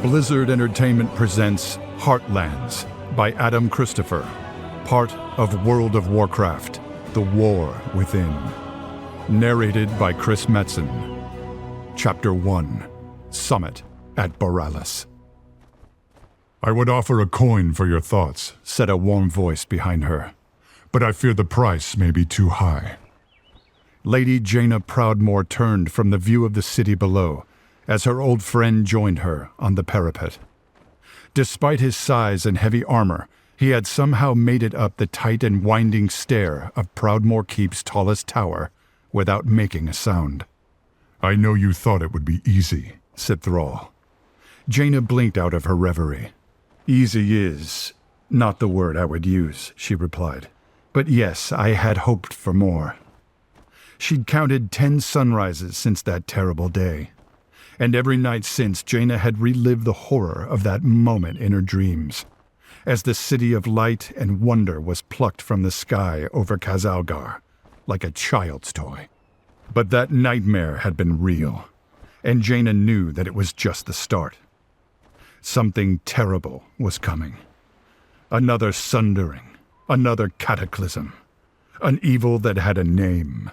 Blizzard Entertainment presents Heartlands by Adam Christopher, part of World of Warcraft, The War Within. Narrated by Chris Metzen. Chapter 1, Summit at Borealis. "I would offer a coin for your thoughts," said a warm voice behind her. "but I fear the price may be too high." Lady Jaina Proudmoore turned from the view of the city below as her old friend joined her on the parapet. Despite his size and heavy armor, he had somehow made it up the tight and winding stair of Proudmoore Keep's tallest tower without making a sound. "I know you thought it would be easy," said Thrall. Jaina blinked out of her reverie. "Easy is not the word I would use," she replied. "But yes, I had hoped for more." She'd counted 10 sunrises since that terrible day. And every night since, Jaina had relived the horror of that moment in her dreams, as the city of light and wonder was plucked from the sky over Khazalgar, like a child's toy. But that nightmare had been real, and Jaina knew that it was just the start. Something terrible was coming. Another sundering, another cataclysm, an evil that had a name: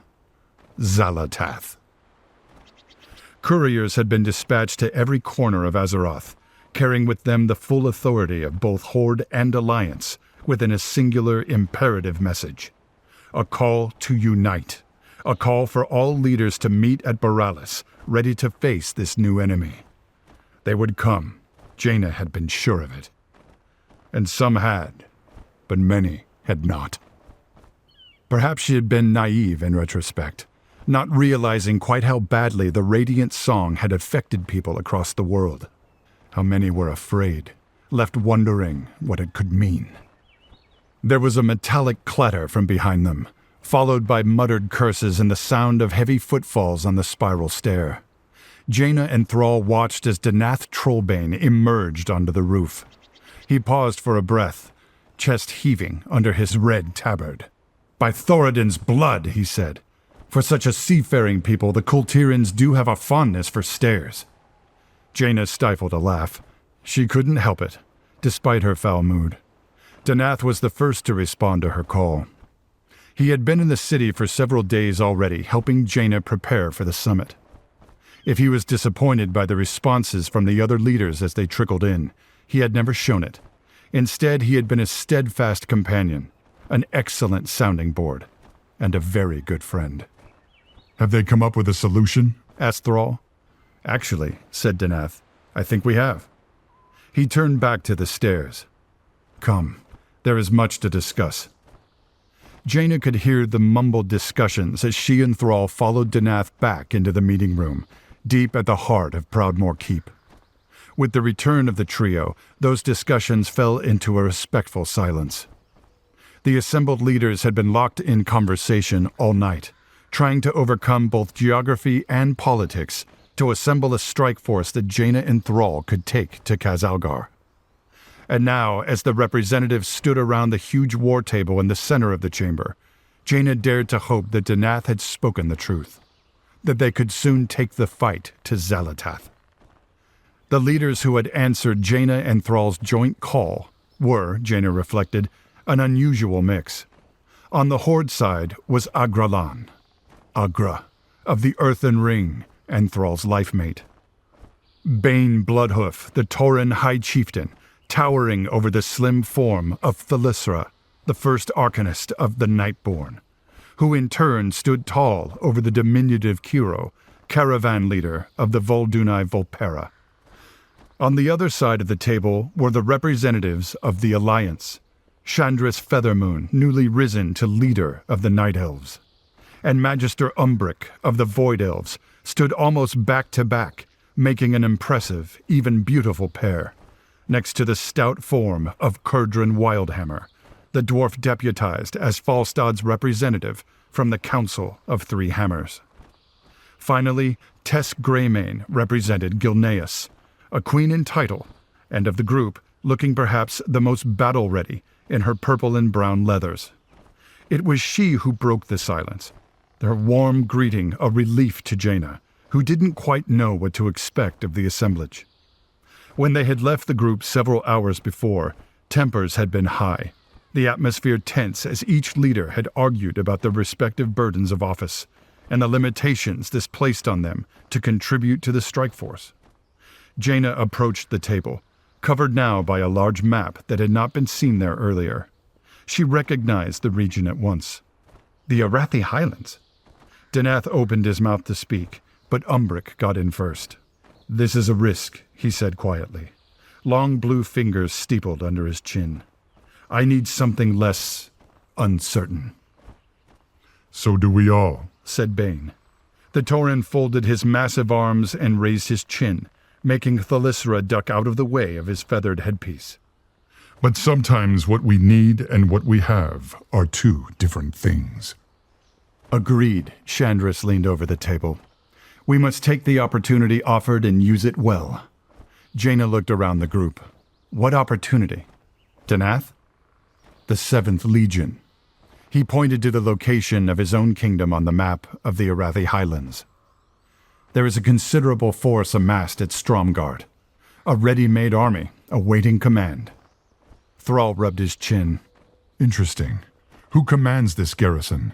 Xal'atath. Couriers had been dispatched to every corner of Azeroth, carrying with them the full authority of both Horde and Alliance within a singular imperative message. A call to unite. A call for all leaders to meet at Borealis, ready to face this new enemy. They would come. Jaina had been sure of it. And some had, but many had not. Perhaps she had been naive in retrospect, not realizing quite how badly the Radiant song had affected people across the world. How many were afraid, left wondering what it could mean. There was a metallic clatter from behind them, followed by muttered curses and the sound of heavy footfalls on the spiral stair. Jaina and Thrall watched as Danath Trollbane emerged onto the roof. He paused for a breath, chest heaving under his red tabard. "By Thoradin's blood," he said. "For such a seafaring people, the Kultirans do have a fondness for stairs." Jaina stifled a laugh. She couldn't help it, despite her foul mood. Danath was the first to respond to her call. He had been in the city for several days already, helping Jaina prepare for the summit. If he was disappointed by the responses from the other leaders as they trickled in, he had never shown it. Instead, he had been a steadfast companion, an excellent sounding board, and a very good friend. "Have they come up with a solution?" asked Thrall. "Actually," said Danath, "I think we have." He turned back to the stairs. "Come, there is much to discuss." Jaina could hear the mumbled discussions as she and Thrall followed Danath back into the meeting room, deep at the heart of Proudmoore Keep. With the return of the trio, those discussions fell into a respectful silence. The assembled leaders had been locked in conversation all night, trying to overcome both geography and politics to assemble a strike force that Jaina and Thrall could take to Khazalgar. And now, as the representatives stood around the huge war table in the center of the chamber, Jaina dared to hope that Danath had spoken the truth, that they could soon take the fight to Xal'atath. The leaders who had answered Jaina and Thrall's joint call were, Jaina reflected, an unusual mix. On the Horde side was Agralan, Agra, of the Earthen Ring and Thrall's life mate. Bane Bloodhoof, the Tauren High Chieftain, towering over the slim form of Thalyssra, the first Arcanist of the Nightborn, who in turn stood tall over the diminutive Kiro, caravan leader of the Voldunai Volpera. On the other side of the table were the representatives of the Alliance, Chandris Feathermoon, newly risen to leader of the Night Elves, and Magister Umbric of the Void Elves stood almost back to back, making an impressive, even beautiful pair, next to the stout form of Kurdran Wildhammer, the dwarf deputized as Falstad's representative from the Council of Three Hammers. Finally, Tess Greymane represented Gilneas, a queen in title, and of the group, looking perhaps the most battle-ready in her purple and brown leathers. It was she who broke the silence, their warm greeting a relief to Jaina, who didn't quite know what to expect of the assemblage. When they had left the group several hours before, tempers had been high, the atmosphere tense as each leader had argued about the respective burdens of office and the limitations this placed on them to contribute to the strike force. Jaina approached the table, covered now by a large map that had not been seen there earlier. She recognized the region at once. The Arathi Highlands. Denath opened his mouth to speak, but Umbric got in first. "This is a risk," he said quietly. Long blue fingers steepled under his chin. "I need something less uncertain." So do we all, said Bane. The Tauren folded his massive arms and raised his chin, making Thalyssra duck out of the way of his feathered headpiece. But sometimes what we need and what we have are two different things. Agreed, Chandris leaned over the table. We must take the opportunity offered and use it well. Jaina looked around the group. What opportunity? Denath? The 7th Legion. He pointed to the location of his own kingdom on the map of the Arathi Highlands. There is a considerable force amassed at Stromgarde, a ready-made army awaiting command. Thrall rubbed his chin. Interesting. Who commands this garrison?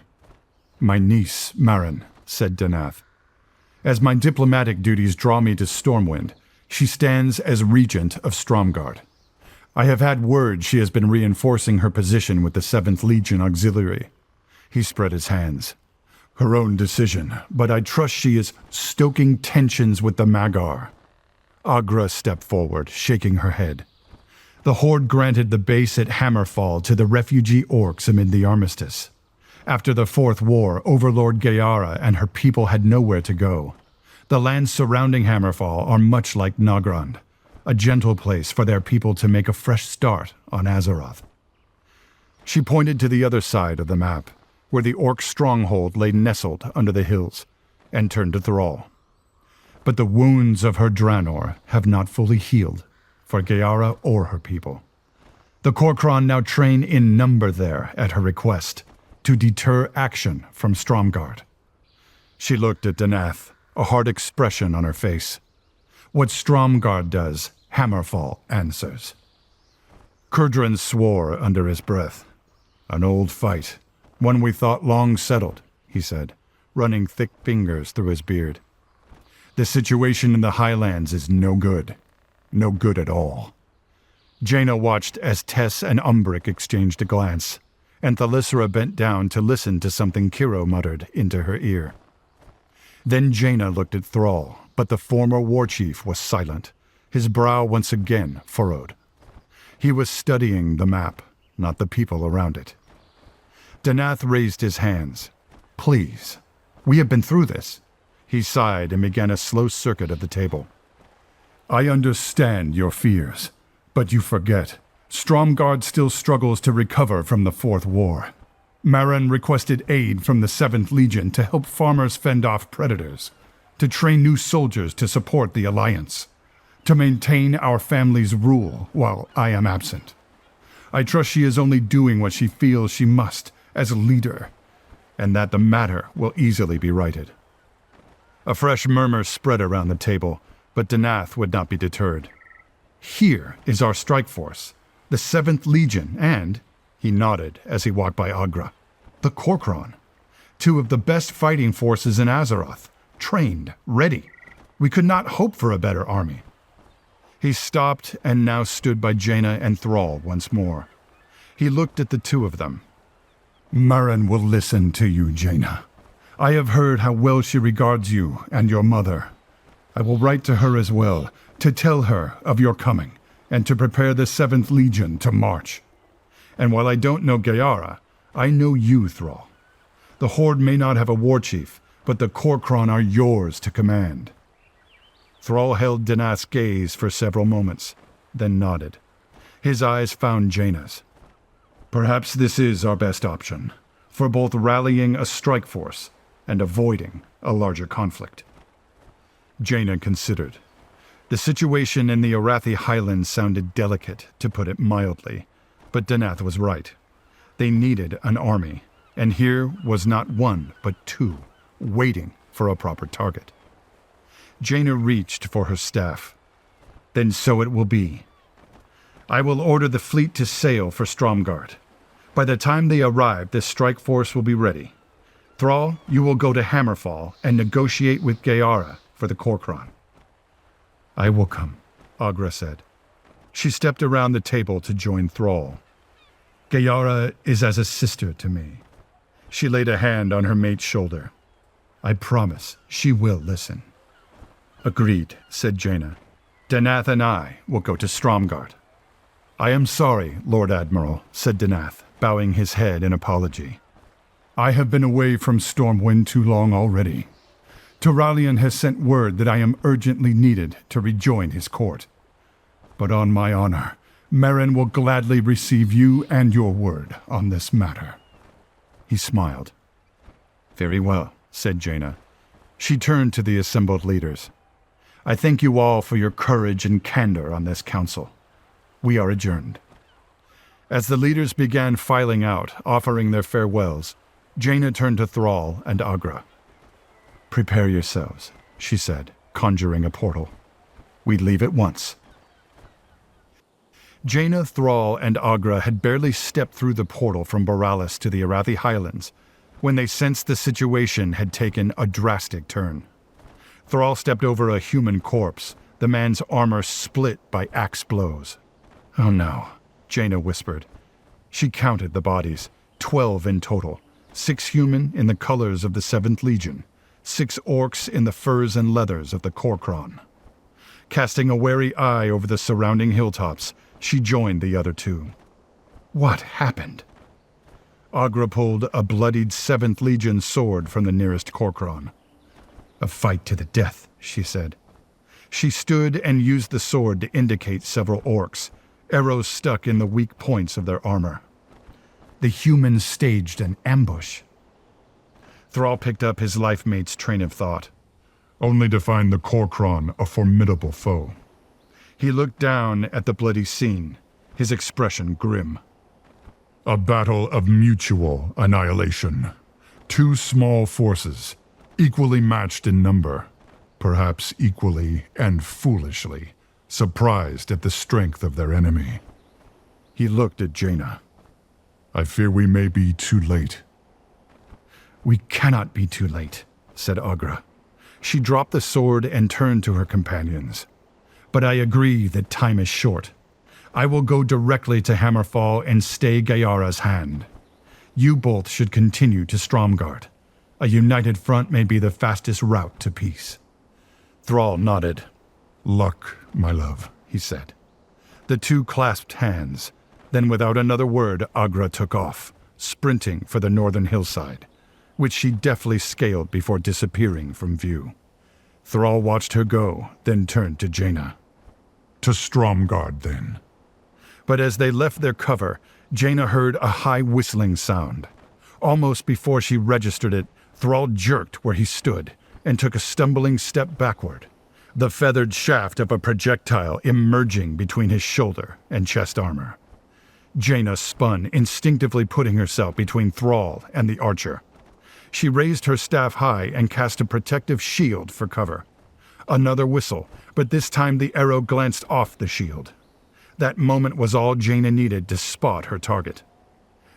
My niece, Maren, said Denath. As my diplomatic duties draw me to Stormwind, she stands as regent of Stromgarde. I have had word she has been reinforcing her position with the 7th Legion Auxiliary. He spread his hands. Her own decision, but I trust she is stoking tensions with the Magar. Agra stepped forward, shaking her head. The Horde granted the base at Hammerfall to the refugee orcs amid the armistice. After the Fourth War, Overlord Gayara and her people had nowhere to go. The lands surrounding Hammerfall are much like Nagrand, a gentle place for their people to make a fresh start on Azeroth. She pointed to the other side of the map, where the orc stronghold lay nestled under the hills, and turned to Thrall. But the wounds of her Draenor have not fully healed, for Gayara or her people. The Korkron now train in number there at her request, to deter action from Stromgarde. She looked at Denath, a hard expression on her face. What Stromgarde does, Hammerfall answers. Kurdran swore under his breath. An old fight, one we thought long settled, he said, running thick fingers through his beard. The situation in the Highlands is no good at all. Jaina watched as Tess and Umbric exchanged a glance, and Thalyssra bent down to listen to something Kiro muttered into her ear. Then Jaina looked at Thrall, but the former warchief was silent, his brow once again furrowed. He was studying the map, not the people around it. Denath raised his hands. Please, we have been through this. He sighed and began a slow circuit of the table. I understand your fears, but you forget. Stromgarde still struggles to recover from the Fourth War. Maren requested aid from the 7th Legion to help farmers fend off predators, to train new soldiers to support the Alliance, to maintain our family's rule while I am absent. I trust she is only doing what she feels she must as a leader, and that the matter will easily be righted. A fresh murmur spread around the table, but Denath would not be deterred. Here is our strike force, the 7th Legion, and, he nodded as he walked by Agra, the Korkron. Two of the best fighting forces in Azeroth, trained, ready. We could not hope for a better army. He stopped and now stood by Jaina and Thrall once more. He looked at the two of them. Maren will listen to you, Jaina. I have heard how well she regards you and your mother. I will write to her as well, to tell her of your coming, and to prepare the 7th Legion to march. And while I don't know Gayara, I know you, Thrall. The Horde may not have a war chief, but the Korkron are yours to command. Thrall held Denath's gaze for several moments, then nodded. His eyes found Jaina's. Perhaps this is our best option, for both rallying a strike force and avoiding a larger conflict. Jaina considered. The situation in the Arathi Highlands sounded delicate, to put it mildly, but Denath was right. They needed an army, and here was not one but two, waiting for a proper target. Jaina reached for her staff. Then so it will be. I will order the fleet to sail for Stromgard. By the time they arrive, the strike force will be ready. Thrall, you will go to Hammerfall and negotiate with Gayara for the Korkron. I will come, Agra said. She stepped around the table to join Thrall. Gayara is as a sister to me. She laid a hand on her mate's shoulder. I promise she will listen. Agreed, said Jaina. Danath and I will go to Stromgard. I am sorry, Lord Admiral, said Danath, bowing his head in apology. I have been away from Stormwind too long already. Turalian has sent word that I am urgently needed to rejoin his court. But on my honor, Merrin will gladly receive you and your word on this matter. He smiled. Very well, said Jaina. She turned to the assembled leaders. I thank you all for your courage and candor on this council. We are adjourned. As the leaders began filing out, offering their farewells, Jaina turned to Thrall and Agra. Prepare yourselves, she said, conjuring a portal. We leave at once. Jaina, Thrall, and Agra had barely stepped through the portal from Boralis to the Arathi Highlands when they sensed the situation had taken a drastic turn. Thrall stepped over a human corpse, the man's armor split by axe blows. Oh no, Jaina whispered. She counted the bodies, 12 in total, 6 human in the colors of the 7th Legion, 6 orcs in the furs and leathers of the Korkron. Casting a wary eye over the surrounding hilltops, she joined the other 2. What happened? Agra pulled a bloodied 7th Legion sword from the nearest Korkron. A fight to the death, she said. She stood and used the sword to indicate several orcs, arrows stuck in the weak points of their armor. The humans staged an ambush. Thrall picked up his life mate's train of thought. Only to find the Korkron a formidable foe. He looked down at the bloody scene, his expression grim. A battle of mutual annihilation. 2 small forces, equally matched in number, perhaps equally and foolishly, surprised at the strength of their enemy. He looked at Jaina. I fear we may be too late. We cannot be too late, said Agra. She dropped the sword and turned to her companions. But I agree that time is short. I will go directly to Hammerfall and stay Gayara's hand. You both should continue to Stromgard. A united front may be the fastest route to peace. Thrall nodded. Luck, my love, he said. The 2 clasped hands. Then without another word, Agra took off, sprinting for the northern hillside, which she deftly scaled before disappearing from view. Thrall watched her go, then turned to Jaina. To Stromgard, then. But as they left their cover, Jaina heard a high whistling sound. Almost before she registered it, Thrall jerked where he stood and took a stumbling step backward, the feathered shaft of a projectile emerging between his shoulder and chest armor. Jaina spun, instinctively putting herself between Thrall and the archer. She raised her staff high and cast a protective shield for cover. Another whistle, but this time the arrow glanced off the shield. That moment was all Jaina needed to spot her target.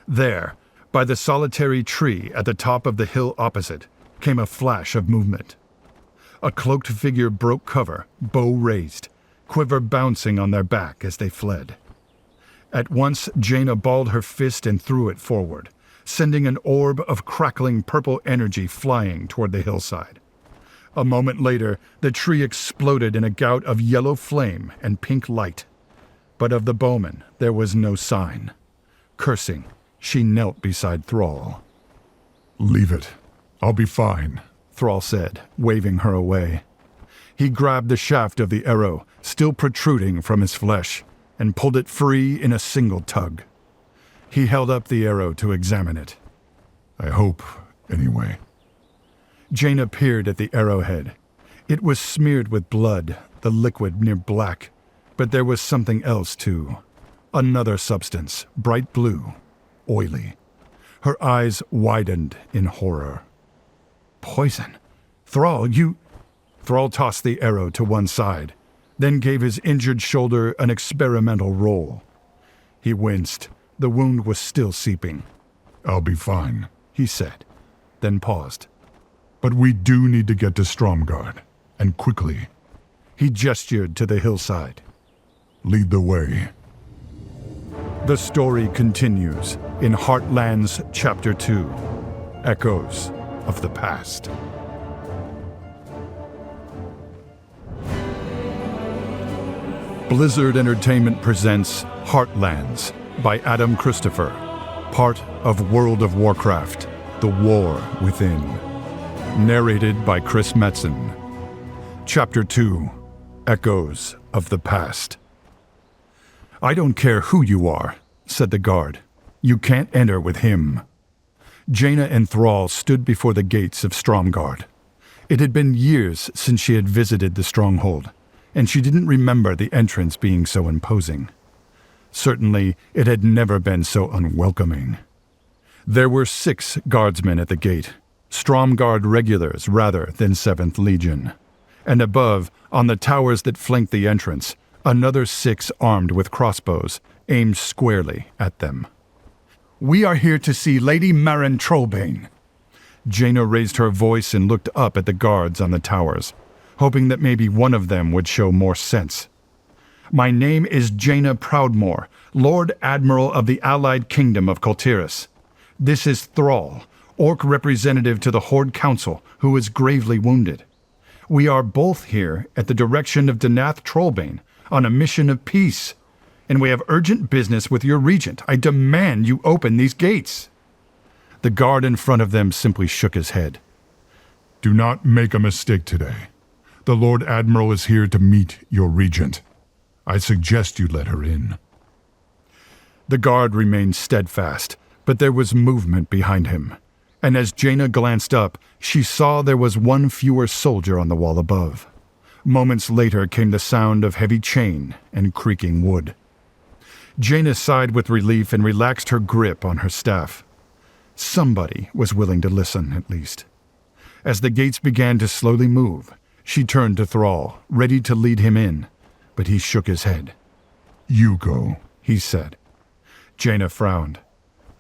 There, by the solitary tree at the top of the hill opposite, came a flash of movement. A cloaked figure broke cover, bow raised, quiver bouncing on their back as they fled. At once, Jaina balled her fist and threw it forward, sending an orb of crackling purple energy flying toward the hillside. A moment later, the tree exploded in a gout of yellow flame and pink light. But of the bowman, there was no sign. Cursing, she knelt beside Thrall. Leave it. I'll be fine, Thrall said, waving her away. He grabbed the shaft of the arrow, still protruding from his flesh, and pulled it free in a single tug. He held up the arrow to examine it. I hope, anyway. Jaina peered at the arrowhead. It was smeared with blood, the liquid near black, but there was something else too. Another substance, bright blue, oily. Her eyes widened in horror. Poison. Thrall, you... Thrall tossed the arrow to one side. then gave his injured shoulder an experimental roll. He winced. The wound was still seeping. I'll be fine, He said, then paused. but we do need to get to Stromgard, and quickly. He gestured to the hillside. Lead the way. The story continues in Heartlands Chapter 2, Echoes of the Past. Blizzard Entertainment presents Heartlands by Adam Christopher, part of World of Warcraft, The War Within. Narrated by Chris Metzen. Chapter 2, Echoes of the Past. I don't care who you are, said the guard. You can't enter with him. Jaina and Thrall stood before the gates of Stromgard. It had been years since she had visited the stronghold, and she didn't remember the entrance being so imposing. Certainly, it had never been so unwelcoming. There were 6 guardsmen at the gate, Stromgard regulars rather than 7th Legion. And above, on the towers that flanked the entrance, another 6 armed with crossbows aimed squarely at them. We are here to see Lady Maren Trollbane. Jaina raised her voice and looked up at the guards on the towers, hoping that maybe one of them would show more sense. My name is Jaina Proudmoore, Lord Admiral of the Allied Kingdom of Kultiris. This is Thrall, Orc representative to the Horde Council, who is gravely wounded. We are both here at the direction of Denath Trollbane on a mission of peace, and we have urgent business with your regent. I demand you open these gates. The guard in front of them simply shook his head. Do not make a mistake today. The Lord Admiral is here to meet your regent. I suggest you let her in. The guard remained steadfast, but there was movement behind him, and as Jaina glanced up, she saw there was one fewer soldier on the wall above. Moments later came the sound of heavy chain and creaking wood. Jaina sighed with relief and relaxed her grip on her staff. Somebody was willing to listen, at least. As the gates began to slowly move, she turned to Thrall, ready to lead him in, but he shook his head. You go, he said. Jaina frowned.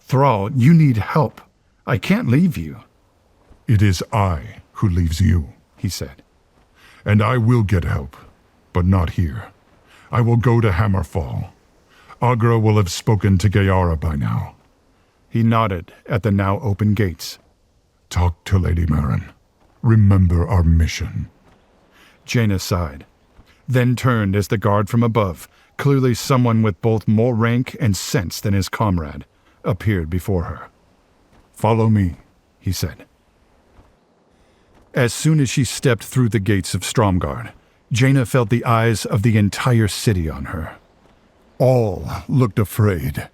Thrall, you need help. I can't leave you. It is I who leaves you, he said. and I will get help, but not here. I will go to Hammerfall. Agra will have spoken to Gayara by now. He nodded at the now open gates. Talk to Lady Maren. Remember our mission. Jaina sighed, then turned as the guard from above, clearly someone with both more rank and sense than his comrade, appeared before her. Follow me, he said. As soon as she stepped through the gates of Stromgard, Jaina felt the eyes of the entire city on her. All looked afraid.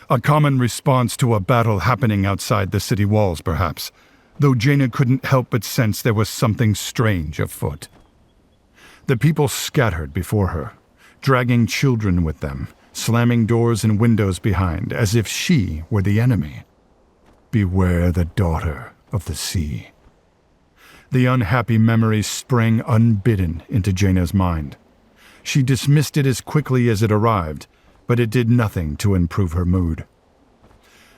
A common response to a battle happening outside the city walls, perhaps, though Jaina couldn't help but sense there was something strange afoot. The people scattered before her, dragging children with them, slamming doors and windows behind, as if she were the enemy. Beware the daughter of the sea. The unhappy memory sprang unbidden into Jaina's mind. She dismissed it as quickly as it arrived, but it did nothing to improve her mood.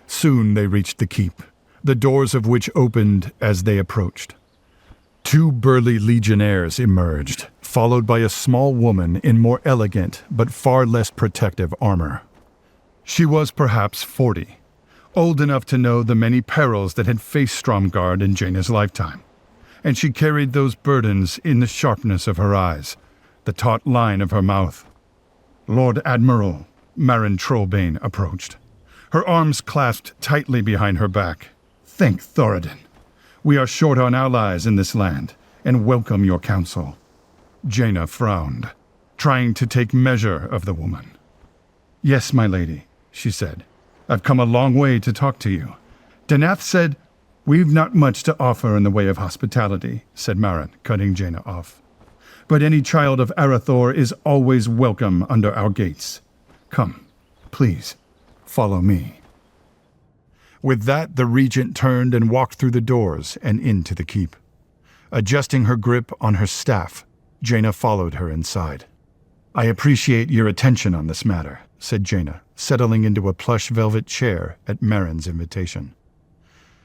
Soon they reached the keep, the doors of which opened as they approached. 2 burly legionnaires emerged, followed by a small woman in more elegant but far less protective armor. She was perhaps 40, old enough to know the many perils that had faced Stromgard in Jaina's lifetime, and she carried those burdens in the sharpness of her eyes, the taut line of her mouth. Lord Admiral Maren Trollbane approached, her arms clasped tightly behind her back. Thank Thoradin. We are short on allies in this land, and welcome your counsel. Jaina frowned, trying to take measure of the woman. Yes, my lady, she said. I've come a long way to talk to you. Denath said, We've not much to offer in the way of hospitality, said Maren, cutting Jaina off. But any child of Arathor is always welcome under our gates. Come, please, follow me. With that, the regent turned and walked through the doors and into the keep. Adjusting her grip on her staff, Jaina followed her inside. I appreciate your attention on this matter, said Jaina, settling into a plush velvet chair at Marin's invitation.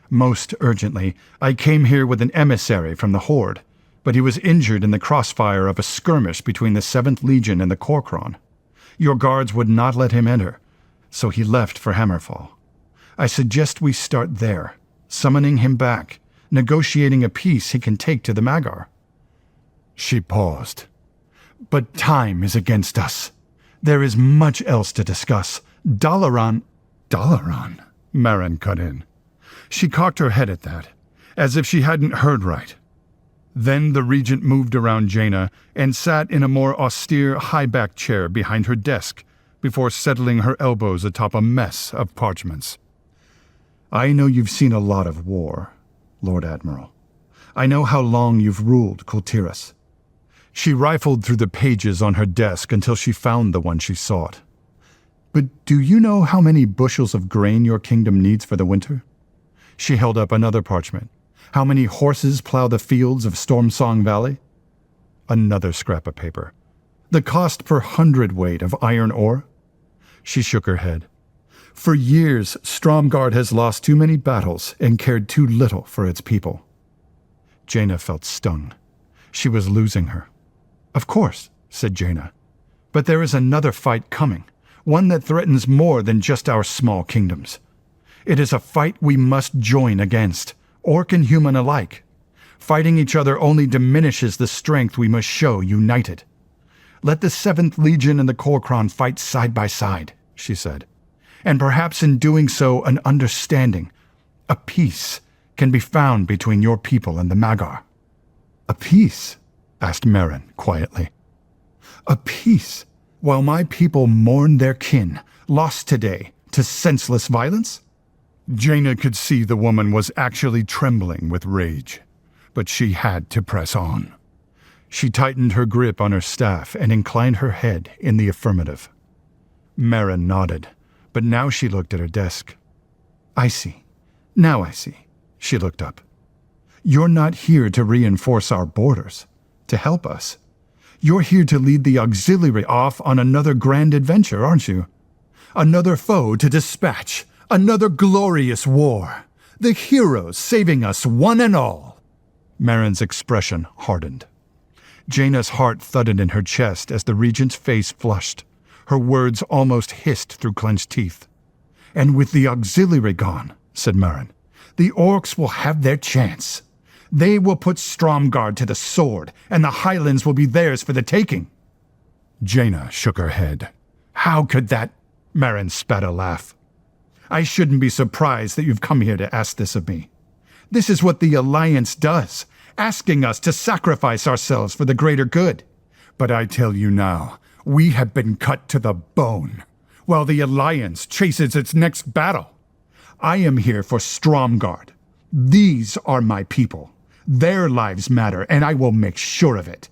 Most urgently, I came here with an emissary from the Horde, but he was injured in the crossfire of a skirmish between the 7th Legion and the Korkron. Your guards would not let him enter, so he left for Hammerfall. I suggest we start there, summoning him back, negotiating a peace he can take to the Magyar. She paused. But time is against us. There is much else to discuss. Dalaran, Marin cut in. She cocked her head at that, as if she hadn't heard right. Then the regent moved around Jaina and sat in a more austere high-backed chair behind her desk before settling her elbows atop a mess of parchments. I know you've seen a lot of war, Lord Admiral. I know how long you've ruled Kultiras. She rifled through the pages on her desk until she found the one she sought. But do you know how many bushels of grain your kingdom needs for the winter? She held up another parchment. How many horses plow the fields of Stormsong Valley? Another scrap of paper. The cost per hundredweight of iron ore? She shook her head. For years, Stromgarde has lost too many battles and cared too little for its people. Jaina felt stung. She was losing her. Of course, said Jaina. But there is another fight coming, one that threatens more than just our small kingdoms. It is a fight we must join against, orc and human alike. Fighting each other only diminishes the strength we must show united. Let the 7th Legion and the Korkron fight side by side, she said. And perhaps in doing so an understanding, a peace, can be found between your people and the Magyar. A peace? Asked Marin quietly. A peace, while my people mourn their kin, lost today to senseless violence? Jaina could see the woman was actually trembling with rage, but she had to press on. She tightened her grip on her staff and inclined her head in the affirmative. Marin nodded, but now she looked at her desk. I see. Now I see. She looked up. You're not here to reinforce our borders, to help us. You're here to lead the auxiliary off on another grand adventure, aren't you? Another foe to dispatch. Another glorious war. The heroes saving us one and all. Marin's expression hardened. Jaina's heart thudded in her chest as the regent's face flushed. Her words almost hissed through clenched teeth. And with the auxiliary gone, said Marin, the orcs will have their chance. They will put Stromgarde to the sword, and the highlands will be theirs for the taking. Jaina shook her head. How could that? Marin spat a laugh. I shouldn't be surprised that you've come here to ask this of me. This is what the Alliance does, asking us to sacrifice ourselves for the greater good. But I tell you now, we have been cut to the bone, while the Alliance chases its next battle. I am here for Stromgarde. These are my people. Their lives matter, and I will make sure of it.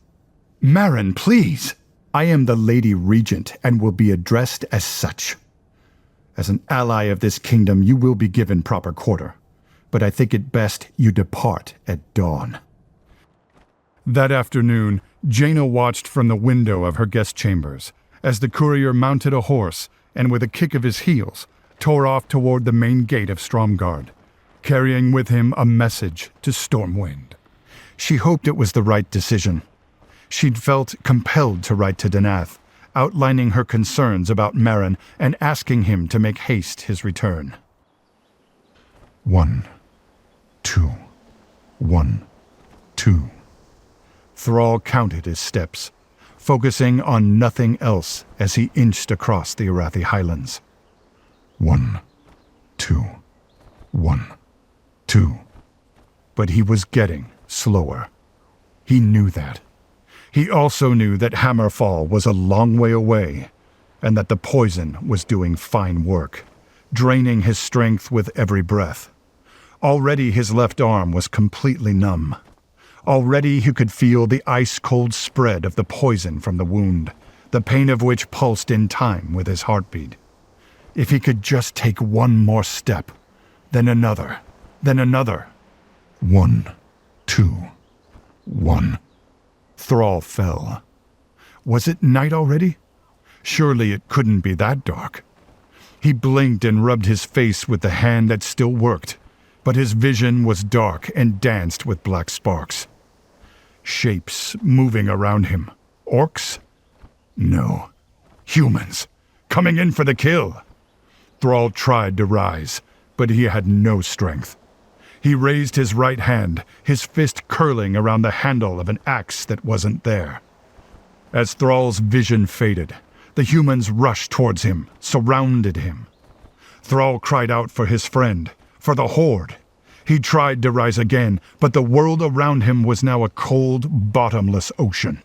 Marin, please. I am the Lady Regent and will be addressed as such. As an ally of this kingdom, you will be given proper quarter, but I think it best you depart at dawn. That afternoon, Jaina watched from the window of her guest chambers as the courier mounted a horse and with a kick of his heels tore off toward the main gate of Stromgarde, carrying with him a message to Stormwind. She hoped it was the right decision. She'd felt compelled to write to Denath, outlining her concerns about Marin and asking him to make haste his return. 1, 2, 1, 2. Thrall counted his steps, focusing on nothing else as he inched across the Arathi Highlands. 1, 2, 1, 2. But he was getting slower. He knew that. He also knew that Hammerfall was a long way away, and that the poison was doing fine work, draining his strength with every breath. Already his left arm was completely numb. Already he could feel the ice-cold spread of the poison from the wound, the pain of which pulsed in time with his heartbeat. If he could just take one more step, then another, then another. 1, 2, 1. Thrall fell. Was it night already? Surely it couldn't be that dark. He blinked and rubbed his face with the hand that still worked, but his vision was dark and danced with black sparks. Shapes moving around him. Orcs? No. Humans. Coming in for the kill. Thrall tried to rise, but he had no strength. He raised his right hand, his fist curling around the handle of an axe that wasn't there. As Thrall's vision faded, the humans rushed towards him, surrounded him. Thrall cried out for his friend, for the Horde. He tried to rise again, but the world around him was now a cold, bottomless ocean.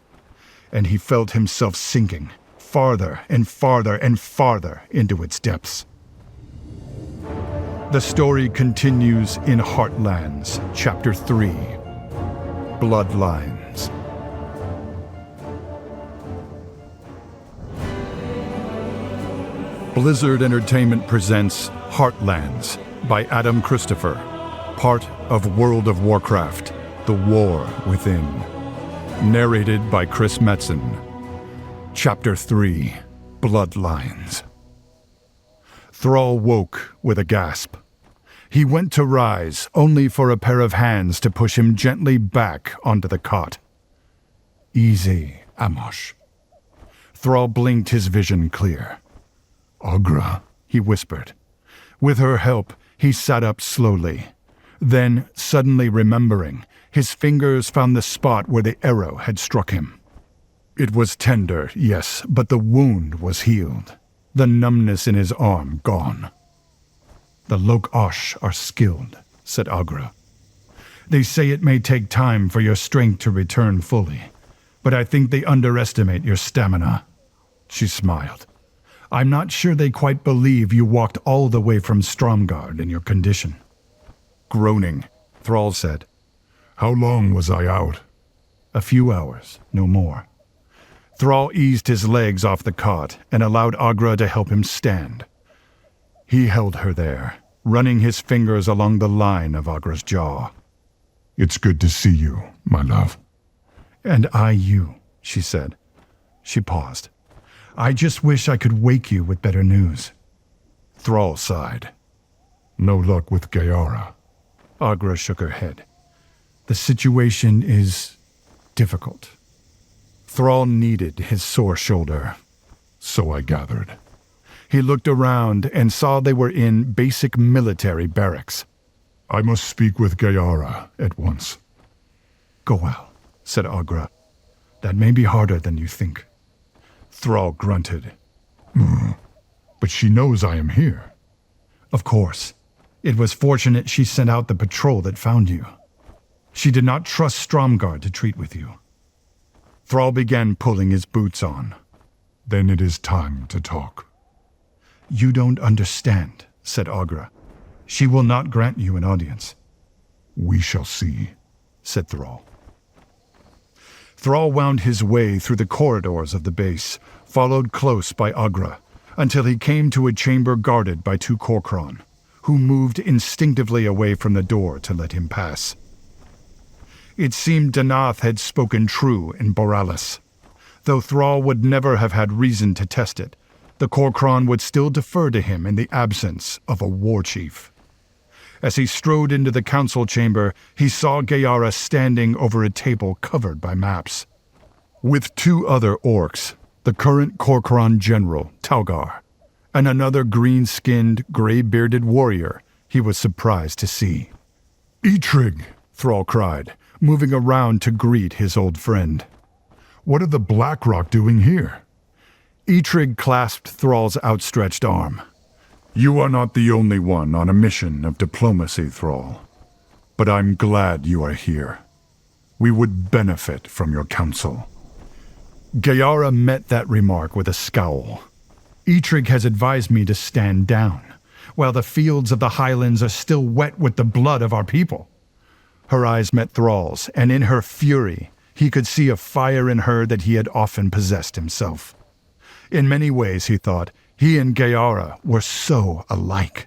And he felt himself sinking, farther and farther and farther into its depths. The story continues in Heartlands, Chapter 3, Bloodlines. Blizzard Entertainment presents Heartlands by Adam Christopher, part of World of Warcraft, The War Within. Narrated by Chris Metzen. Chapter 3, Bloodlines. Thrall woke with a gasp. He went to rise, only for a pair of hands to push him gently back onto the cot. Easy, Amosh. Thrall blinked, his vision clear. Agra, he whispered. With her help, he sat up slowly. Then, suddenly remembering, his fingers found the spot where the arrow had struck him. It was tender, yes, but the wound was healed. The numbness in his arm gone. The Lok-Osh are skilled, said Agra. They say it may take time for your strength to return fully, but I think they underestimate your stamina. She smiled. I'm not sure they quite believe you walked all the way from Stromgarde in your condition. Groaning, Thrall said, how long was I out? A few hours, no more. Thrall eased his legs off the cot and allowed Agra to help him stand. He held her there, running his fingers along the line of Agra's jaw. It's good to see you, my love. And I you, she said. She paused. I just wish I could wake you with better news. Thrall sighed. No luck with Gayara. Agra shook her head. The situation is difficult. Thrall kneaded his sore shoulder. So I gathered. He looked around and saw they were in basic military barracks. I must speak with Gayara at once. Go well, said Agra. That may be harder than you think. Thrall grunted. But she knows I am here. Of course. It was fortunate she sent out the patrol that found you. She did not trust Stromgarde to treat with you. Thrall began pulling his boots on. Then it is time to talk. You don't understand, said Agra. She will not grant you an audience. We shall see, said Thrall. Thrall wound his way through the corridors of the base, followed close by Agra, until he came to a chamber guarded by 2 Korkron, who moved instinctively away from the door to let him pass. It seemed Danath had spoken true in Boralis. Though Thrall would never have had reason to test it, the Korkron would still defer to him in the absence of a war chief. As he strode into the council chamber, he saw Gayara standing over a table covered by maps. With 2 other orcs, the current Korkron general, Taugar, and another green-skinned, gray-bearded warrior he was surprised to see. Eitrig, Thrall cried, moving around to greet his old friend. What are the Blackrock doing here? Eitrig clasped Thrall's outstretched arm. You are not the only one on a mission of diplomacy, Thrall. But I'm glad you are here. We would benefit from your counsel. Gayara met that remark with a scowl. Eitrig has advised me to stand down, while the fields of the Highlands are still wet with the blood of our people. Her eyes met Thrall's, and in her fury, he could see a fire in her that he had often possessed himself. In many ways, he thought, he and Gayara were so alike.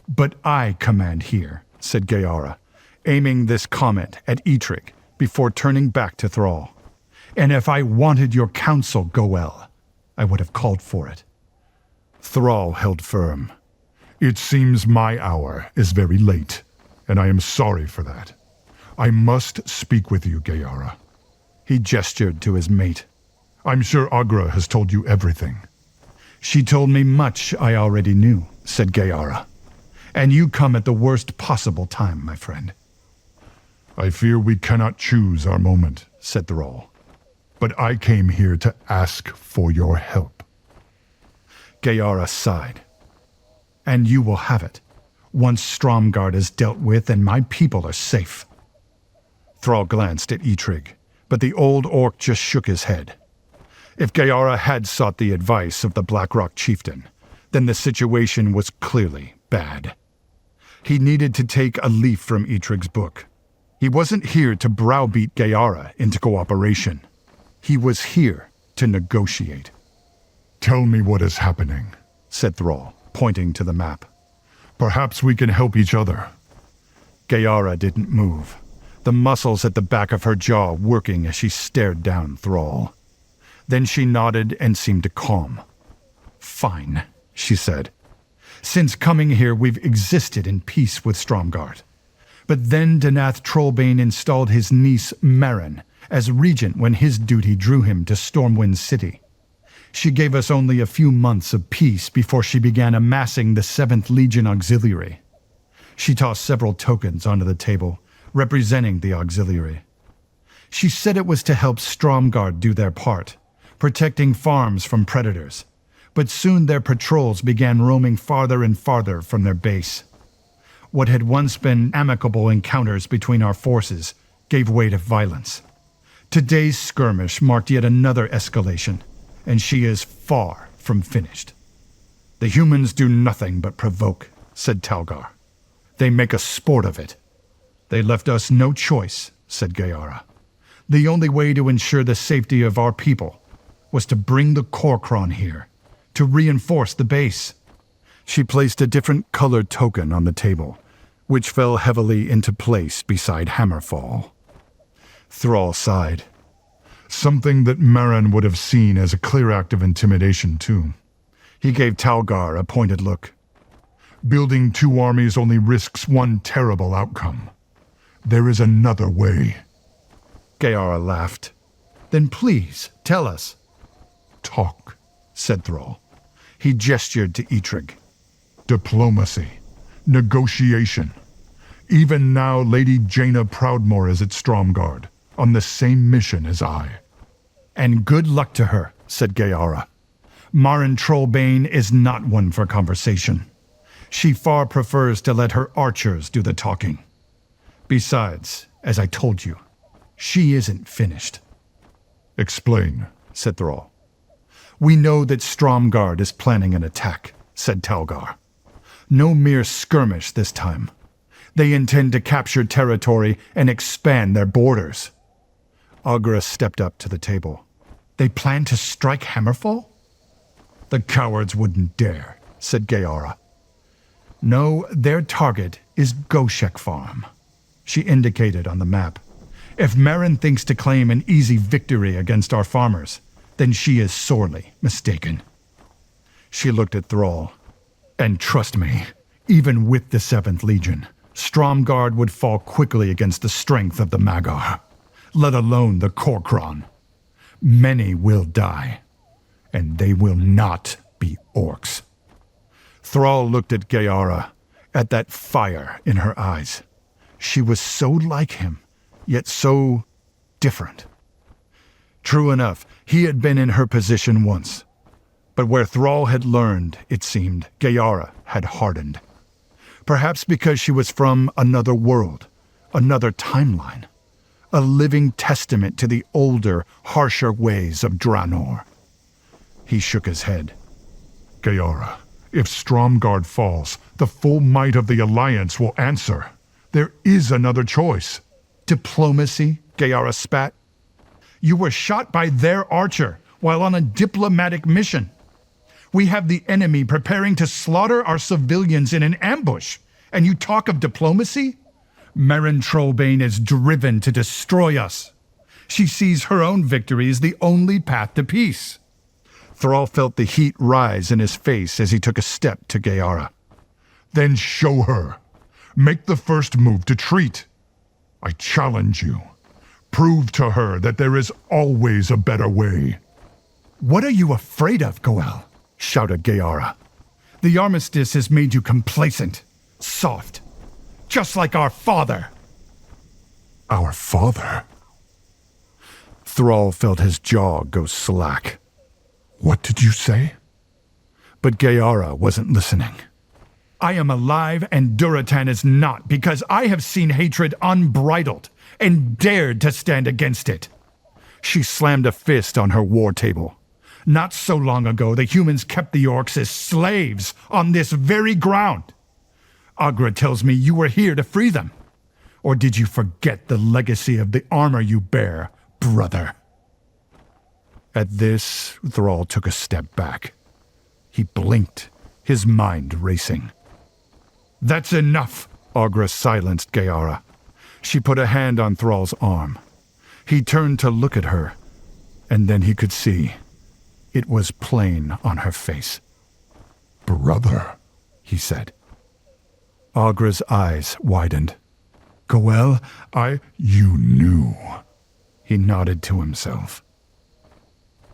But I command here, said Gayara, aiming this comment at Eitrig before turning back to Thrall. and if I wanted your counsel, Goel, I would have called for it. Thrall held firm. It seems my hour is very late, and I am sorry for that. I must speak with you, Gayara. He gestured to his mate. I'm sure Agra has told you everything. She told me much I already knew, said Gayara. And you come at the worst possible time, my friend. I fear we cannot choose our moment, said Thrall. But I came here to ask for your help. Gayara sighed. And you will have it, once Stromgard is dealt with and my people are safe. Thrall glanced at Eitrig, but the old orc just shook his head. If Gayara had sought the advice of the Blackrock chieftain, then the situation was clearly bad. He needed to take a leaf from Eitrig's book. He wasn't here to browbeat Gayara into cooperation. He was here to negotiate. Tell me what is happening, said Thrall, pointing to the map. Perhaps we can help each other. Gayara didn't move, the muscles at the back of her jaw working as she stared down Thrall. Then she nodded and seemed to calm. Fine, she said. Since coming here, we've existed in peace with Stromgard. But then Danath Trollbane installed his niece Merrin as regent when his duty drew him to Stormwind City. She gave us only a few months of peace before she began amassing the 7th Legion Auxiliary. She tossed several tokens onto the table, representing the auxiliary. She said it was to help Stromgard do their part, protecting farms from predators, but soon their patrols began roaming farther and farther from their base. What had once been amicable encounters between our forces gave way to violence. Today's skirmish marked yet another escalation, and she is far from finished. The humans do nothing but provoke, said Talgar. They make a sport of it. They left us no choice, said Gayara. The only way to ensure the safety of our people was to bring the Korkron here, to reinforce the base. She placed a different colored token on the table, which fell heavily into place beside Hammerfall. Thrall sighed. Something that Merrin would have seen as a clear act of intimidation, too. He gave Talgar a pointed look. Building 2 armies only risks one terrible outcome. There is another way. Gayara laughed. Then please, tell us. Talk, said Thrall. He gestured to Eitrig. Diplomacy. Negotiation. Even now, Lady Jaina Proudmoore is at Stromgard, on the same mission as I. And good luck to her, said Gayara. Marin Trollbane is not one for conversation. She far prefers to let her archers do the talking. Besides, as I told you, she isn't finished. Explain, said Thrall. We know that Stromgard is planning an attack, said Talgar. No mere skirmish this time. They intend to capture territory and expand their borders. Agra stepped up to the table. They plan to strike Hammerfall? The cowards wouldn't dare, said Gayara. No, their target is Goshek Farm. She indicated on the map. If Merrin thinks to claim an easy victory against our farmers, then she is sorely mistaken. She looked at Thrall. And trust me, even with the 7th Legion, Stromgard would fall quickly against the strength of the Magar, let alone the Korkron. Many will die, and they will not be orcs. Thrall looked at Gayara, at that fire in her eyes. She was so like him, yet so different. True enough, he had been in her position once. But where Thrall had learned, it seemed, Gayara had hardened. Perhaps because she was from another world, another timeline, a living testament to the older, harsher ways of Draenor. He shook his head. Gayara, if Stromgard falls, the full might of the Alliance will answer. There is another choice. Diplomacy, Gayara spat. You were shot by their archer while on a diplomatic mission. We have the enemy preparing to slaughter our civilians in an ambush, and you talk of diplomacy? Merrin Trollbane is driven to destroy us. She sees her own victory as the only path to peace. Thrall felt the heat rise in his face as he took a step to Gayara. Then show her. Make the first move to treat. I challenge you. Prove to her that there is always a better way. What are you afraid of, Goel? Shouted Gayara. The armistice has made you complacent, soft, just like our father. Our father? Thrall felt his jaw go slack. What did you say? But Gayara wasn't listening. I am alive and Duratan is not because I have seen hatred unbridled and dared to stand against it. She slammed a fist on her war table. Not so long ago, the humans kept the orcs as slaves on this very ground. Agra tells me you were here to free them. Or did you forget the legacy of the armor you bear, brother? At this, Thrall took a step back. He blinked, his mind racing. That's enough, Agra silenced Gayara. She put a hand on Thrall's arm. He turned to look at her, and then he could see. It was plain on her face. Brother, he said. Agra's eyes widened. Goel, You knew. He nodded to himself.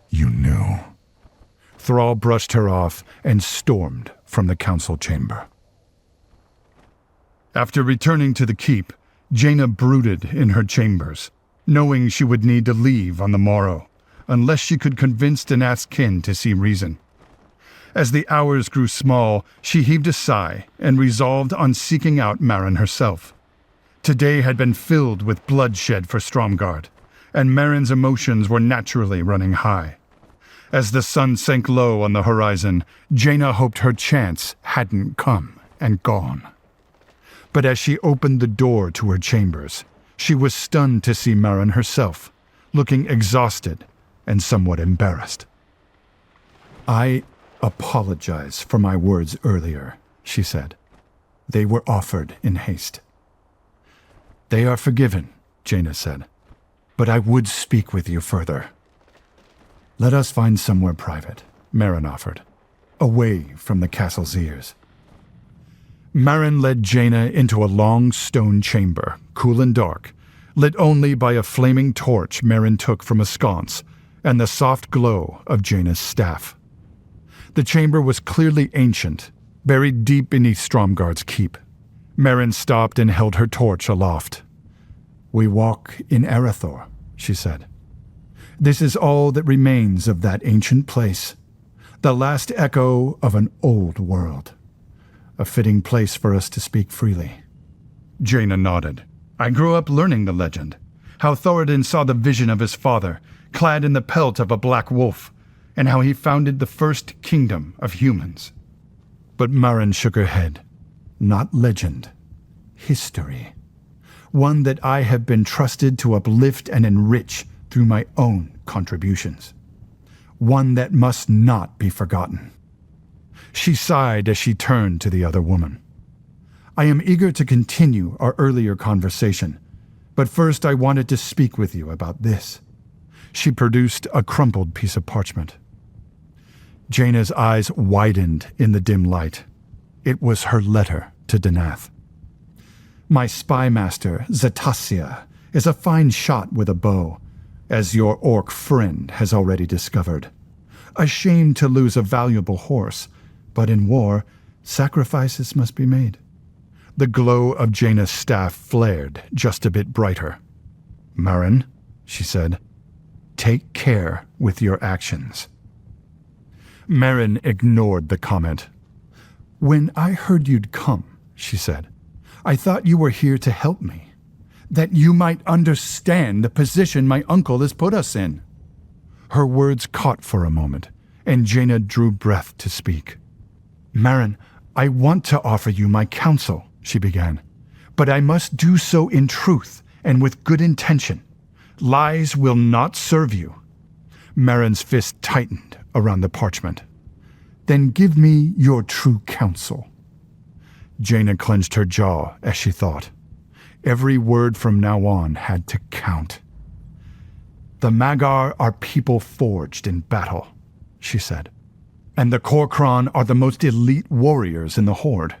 You knew. Thrall brushed her off and stormed from the council chamber. After returning to the keep, Jaina brooded in her chambers, knowing she would need to leave on the morrow, unless she could convince Danath's kin to see reason. As the hours grew small, she heaved a sigh and resolved on seeking out Marin herself. Today had been filled with bloodshed for Stromgarde, and Marin's emotions were naturally running high. As the sun sank low on the horizon, Jaina hoped her chance hadn't come and gone. But as she opened the door to her chambers, she was stunned to see Marin herself, looking exhausted and somewhat embarrassed. I apologize for my words earlier, she said. They were offered in haste. They are forgiven, Jaina said, but I would speak with you further. Let us find somewhere private, Marin offered, away from the castle's ears. Marin led Jaina into a long stone chamber, cool and dark, lit only by a flaming torch Marin took from a sconce and the soft glow of Jaina's staff. The chamber was clearly ancient, buried deep beneath Stromgarde's keep. Marin stopped and held her torch aloft. We walk in Arathor, she said. This is all that remains of that ancient place, the last echo of an old world. A fitting place for us to speak freely. Jaina nodded. I grew up learning the legend, how Thoradin saw the vision of his father, clad in the pelt of a black wolf, and how he founded the first kingdom of humans. But Marin shook her head. Not legend. History. One that I have been trusted to uplift and enrich through my own contributions. One that must not be forgotten. She sighed as she turned to the other woman. I am eager to continue our earlier conversation, but first I wanted to speak with you about this. She produced a crumpled piece of parchment. Jaina's eyes widened in the dim light. It was her letter to Danath. My spy master, Zetasia, is a fine shot with a bow, as your orc friend has already discovered. Ashamed to lose a valuable horse, but in war, sacrifices must be made. The glow of Jaina's staff flared just a bit brighter. Marin, she said, take care with your actions. Marin ignored the comment. When I heard you'd come, she said, I thought you were here to help me, that you might understand the position my uncle has put us in. Her words caught for a moment, and Jaina drew breath to speak. Marin, I want to offer you my counsel, she began, but I must do so in truth and with good intention. Lies will not serve you. Marin's fist tightened around the parchment. Then give me your true counsel. Jaina clenched her jaw as she thought. Every word from now on had to count. "The Magyar are people forged in battle," she said. "And the Korkron are the most elite warriors in the Horde.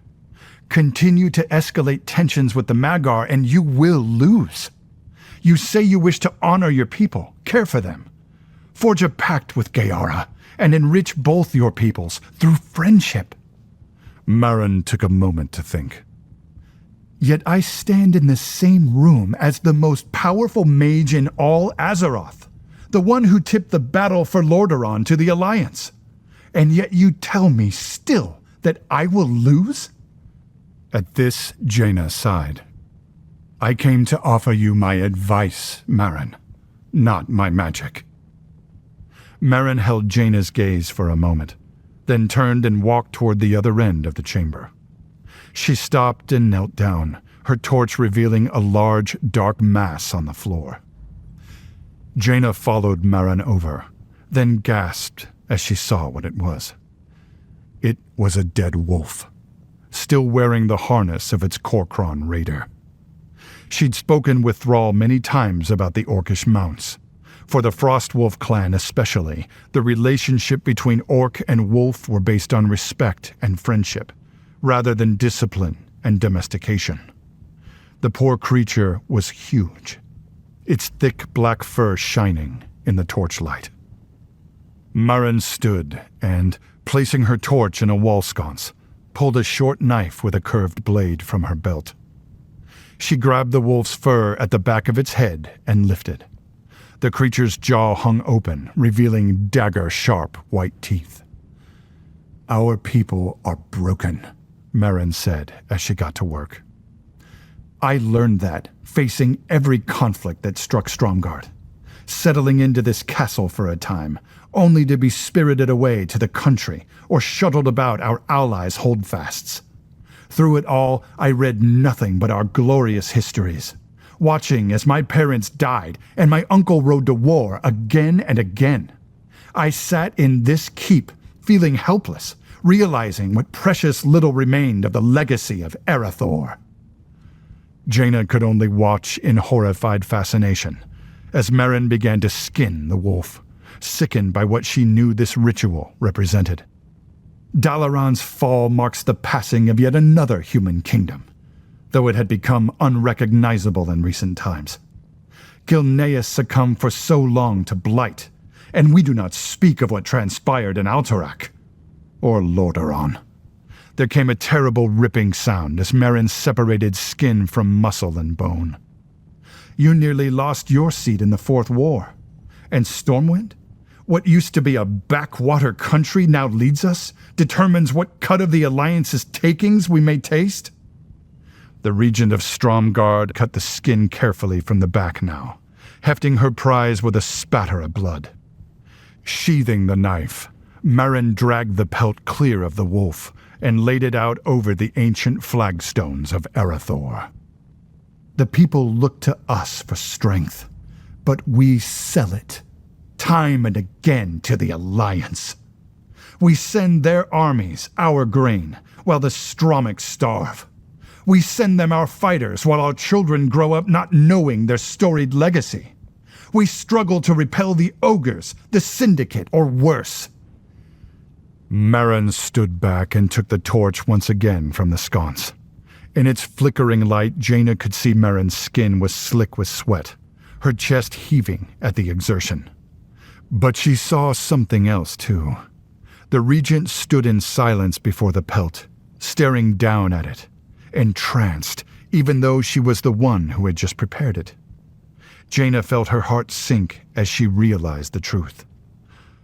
Continue to escalate tensions with the Magyar and you will lose. You say you wish to honor your people, care for them. Forge a pact with Gayara and enrich both your peoples through friendship." Marin took a moment to think. "Yet I stand in the same room as the most powerful mage in all Azeroth, the one who tipped the battle for Lordaeron to the Alliance. And yet you tell me still that I will lose?" At this, Jaina sighed. "I came to offer you my advice, Marin, not my magic." Marin held Jaina's gaze for a moment, then turned and walked toward the other end of the chamber. She stopped and knelt down, her torch revealing a large, dark mass on the floor. Jaina followed Marin over, then gasped as she saw what it was. It was a dead wolf, still wearing the harness of its Korkron raider. She'd spoken with Thrall many times about the Orcish mounts. For the Frostwolf clan especially, the relationship between Orc and Wolf were based on respect and friendship, rather than discipline and domestication. The poor creature was huge, its thick black fur shining in the torchlight. Marin stood and, placing her torch in a wall sconce, pulled a short knife with a curved blade from her belt. She grabbed the wolf's fur at the back of its head and lifted. The creature's jaw hung open, revealing dagger-sharp white teeth. "Our people are broken," Marin said as she got to work. "I learned that, facing every conflict that struck Stromgarde, settling into this castle for a time, only to be spirited away to the country or shuttled about our allies' holdfasts. Through it all, I read nothing but our glorious histories, watching as my parents died and my uncle rode to war again and again. I sat in this keep, feeling helpless, realizing what precious little remained of the legacy of Arathor." Jaina could only watch in horrified fascination as Marin began to skin the wolf, sickened by what she knew this ritual represented. Dalaran's fall marks the passing of yet another human kingdom, though it had become unrecognizable in recent times. Gilneas succumbed for so long to blight, and we do not speak of what transpired in Alterac or Lordaeron. There came a terrible ripping sound as Marin separated skin from muscle and bone. "You nearly lost your seat in the Fourth War. And Stormwind? What used to be a backwater country now leads us, determines what cut of the Alliance's takings we may taste?" The regent of Stromgarde cut the skin carefully from the back now, hefting her prize with a spatter of blood. Sheathing the knife, Marin dragged the pelt clear of the wolf and laid it out over the ancient flagstones of Arathor. "The people look to us for strength, but we sell it, time and again, to the Alliance. We send their armies our grain, while the Stromics starve. We send them our fighters, while our children grow up not knowing their storied legacy. We struggle to repel the ogres, the Syndicate, or worse." Marin stood back and took the torch once again from the sconce. In its flickering light, Jaina could see Marin's skin was slick with sweat, her chest heaving at the exertion. But she saw something else, too. The regent stood in silence before the pelt, staring down at it, entranced, even though she was the one who had just prepared it. Jaina felt her heart sink as she realized the truth.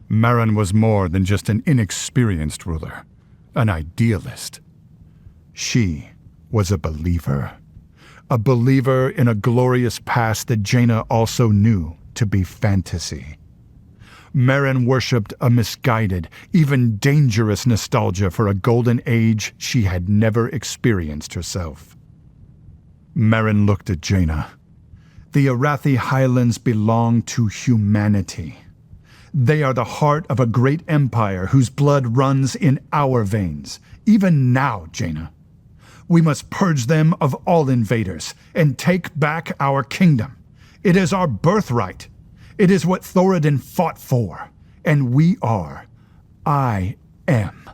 Marin was more than just an inexperienced ruler, an idealist. She was a believer in a glorious past that Jaina also knew to be fantasy. Marin worshipped a misguided, even dangerous nostalgia for a golden age she had never experienced herself. Marin looked at Jaina. The Arathi Highlands belong to humanity. They are the heart of a great empire whose blood runs in our veins, even now, Jaina. We must purge them of all invaders and take back our kingdom. It is our birthright. It is what Thoradin fought for, and I am,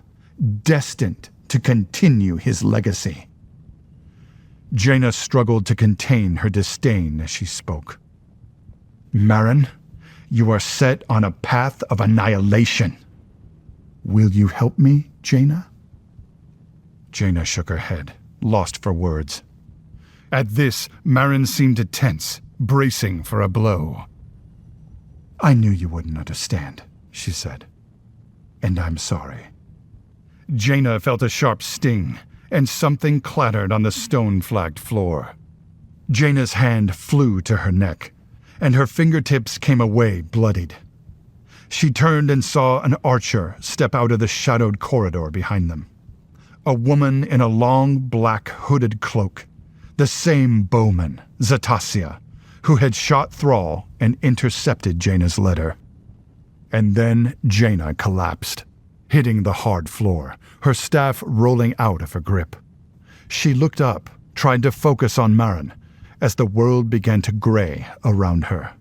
destined to continue his legacy. Jaina struggled to contain her disdain as she spoke. Marin, you are set on a path of annihilation. Will you help me, Jaina? Jaina shook her head, lost for words. At this, Marin seemed to tense, bracing for a blow. I knew you wouldn't understand, she said. And I'm sorry. Jaina felt a sharp sting, and something clattered on the stone-flagged floor. Jaina's hand flew to her neck, and her fingertips came away bloodied. She turned and saw an archer step out of the shadowed corridor behind them. A woman in a long black hooded cloak, the same bowman, Zatasia, who had shot Thrall and intercepted Jaina's letter. And then Jaina collapsed, hitting the hard floor, her staff rolling out of her grip. She looked up, tried to focus on Marin, as the world began to gray around her.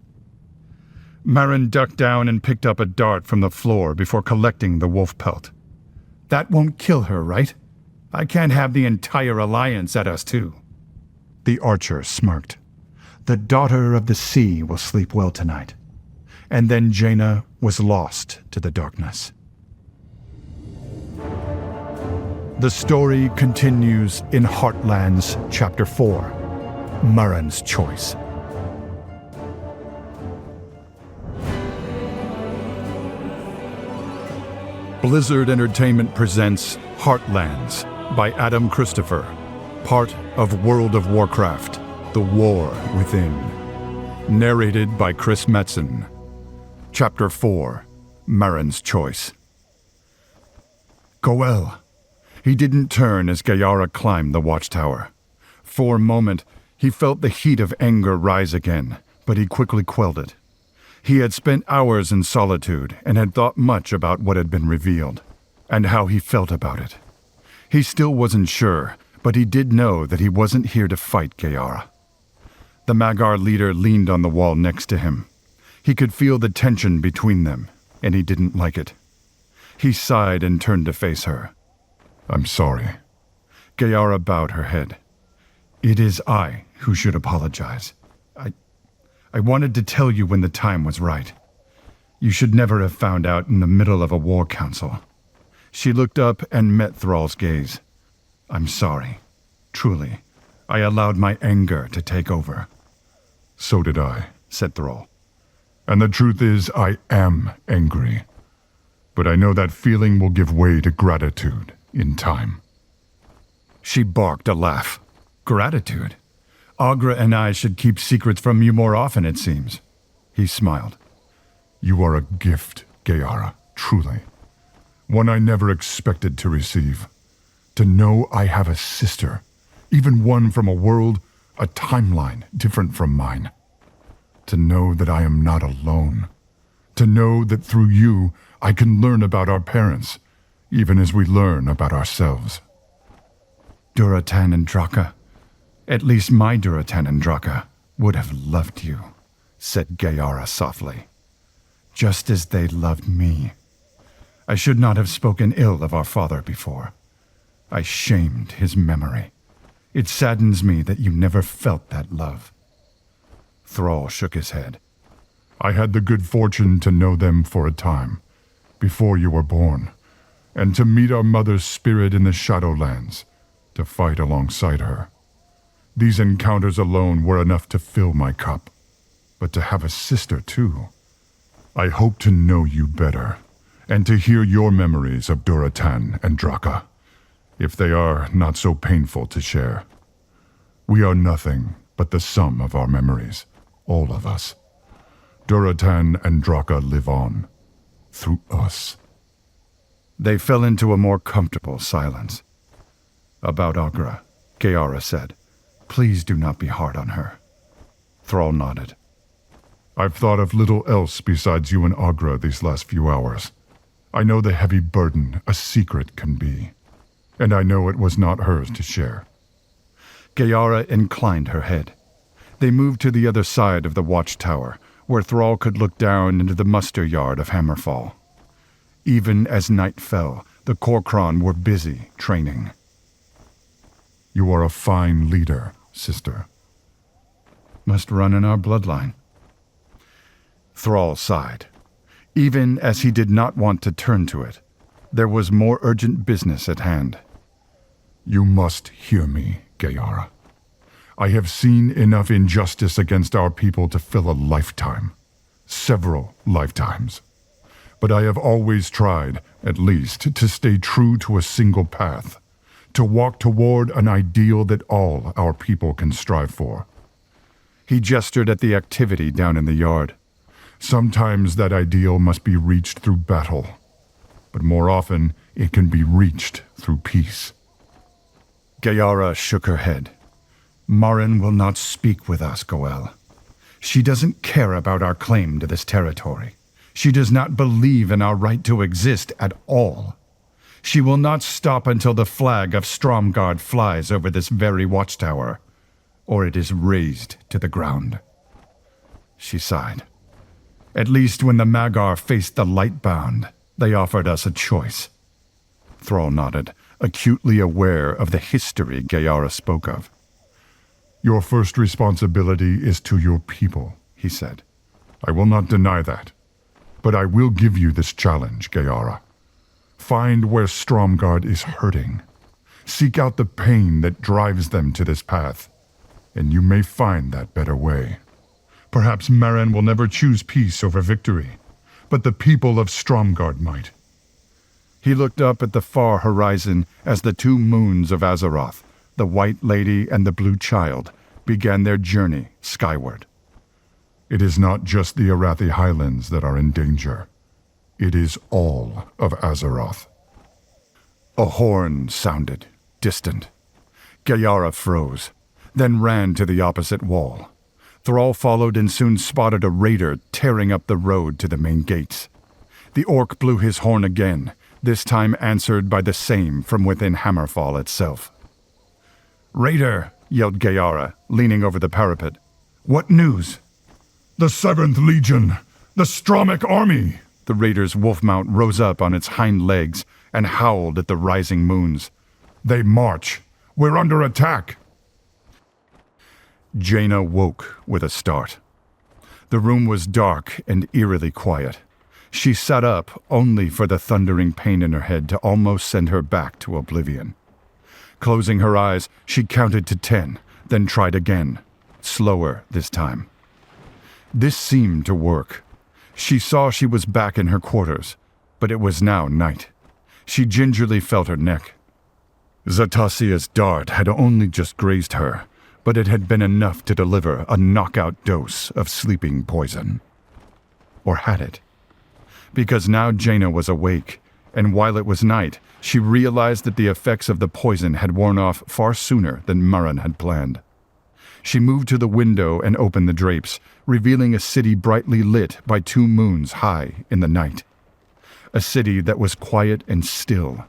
Marin ducked down and picked up a dart from the floor before collecting the wolf pelt. That won't kill her, right? I can't have the entire alliance at us, too. The archer smirked. The daughter of the sea will sleep well tonight. And then Jaina was lost to the darkness. The story continues in Heartlands, Chapter 4, Marin's Choice. Blizzard Entertainment presents Heartlands by Adam Christopher, part of World of Warcraft, The War Within. Narrated by Chris Metzen. Chapter 4, Marin's Choice. Goel. He didn't turn as Gayara climbed the watchtower. For a moment, he felt the heat of anger rise again, but he quickly quelled it. He had spent hours in solitude and had thought much about what had been revealed, and how he felt about it. He still wasn't sure, but he did know that he wasn't here to fight Gayara. The Magar leader leaned on the wall next to him. He could feel the tension between them, and he didn't like it. He sighed and turned to face her. I'm sorry. Gayara bowed her head. It is I who should apologize. I wanted to tell you when the time was right. You should never have found out in the middle of a war council. She looked up and met Thrall's gaze. I'm sorry. Truly. I allowed my anger to take over. So did I, said Thrall. And the truth is, I am angry. But I know that feeling will give way to gratitude in time. She barked a laugh. Gratitude? Agra and I should keep secrets from you more often, it seems. He smiled. You are a gift, Gayara, truly. One I never expected to receive. To know I have a sister, even one from a world, a timeline different from mine. To know that I am not alone. To know that through you, I can learn about our parents, even as we learn about ourselves. Duratan and Draka. At least my Duratan and Draka would have loved you, said Gayara softly. Just as they loved me. I should not have spoken ill of our father before. I shamed his memory. It saddens me that you never felt that love. Thrall shook his head. I had the good fortune to know them for a time, before you were born, and to meet our mother's spirit in the Shadowlands, to fight alongside her. These encounters alone were enough to fill my cup, but to have a sister too. I hope to know you better, and to hear your memories of Duratan and Draka, if they are not so painful to share. We are nothing but the sum of our memories, all of us. Duratan and Draka live on, through us. They fell into a more comfortable silence. About Agra, Gayara said, Please do not be hard on her. Thrall nodded. I've thought of little else besides you and Agra these last few hours. I know the heavy burden a secret can be, and I know it was not hers to share. Gayara inclined her head. They moved to the other side of the watchtower, where Thrall could look down into the muster yard of Hammerfall. Even as night fell, the Korkron were busy training. You are a fine leader, sister. Must run in our bloodline. Thrall sighed. Even as he did not want to turn to it, there was more urgent business at hand. You must hear me, Gayara. I have seen enough injustice against our people to fill a lifetime. Several lifetimes. But I have always tried, at least, to stay true to a single path, to walk toward an ideal that all our people can strive for. He gestured at the activity down in the yard. Sometimes that ideal must be reached through battle, but more often it can be reached through peace. Gayara shook her head. Marin will not speak with us, Goel. She doesn't care about our claim to this territory. She does not believe in our right to exist at all. She will not stop until the flag of Stromgarde flies over this very watchtower, or it is razed to the ground. She sighed. At least when the Magar faced the Lightbound, they offered us a choice. Thrall nodded, acutely aware of the history Gayara spoke of. Your first responsibility is to your people, he said. I will not deny that. But I will give you this challenge, Gayara. Find where Stromgarde is hurting. Seek out the pain that drives them to this path, and you may find that better way. Perhaps Marin will never choose peace over victory, but the people of Stromgarde might. He looked up at the far horizon as the two moons of Azeroth, the White Lady and the Blue Child, began their journey skyward. It is not just the Arathi Highlands that are in danger. It is all of Azeroth. A horn sounded, distant. Gayara froze, then ran to the opposite wall. Thrall followed and soon spotted a raider tearing up the road to the main gates. The orc blew his horn again, this time answered by the same from within Hammerfall itself. "Raider!" yelled Gayara, leaning over the parapet. "What news?" The 7th Legion! The Stromic army! The raider's wolf mount rose up on its hind legs and howled at the rising moons. They march! We're under attack! Jaina woke with a start. The room was dark and eerily quiet. She sat up only for the thundering pain in her head to almost send her back to oblivion. Closing her eyes, she counted to 10, then tried again, slower this time. This seemed to work. She saw she was back in her quarters, but it was now night. She gingerly felt her neck. Zatasia's dart had only just grazed her, but it had been enough to deliver a knockout dose of sleeping poison. Or had it? Because now Jaina was awake, and while it was night, she realized that the effects of the poison had worn off far sooner than Marin had planned. She moved to the window and opened the drapes, revealing a city brightly lit by 2 moons high in the night. A city that was quiet and still.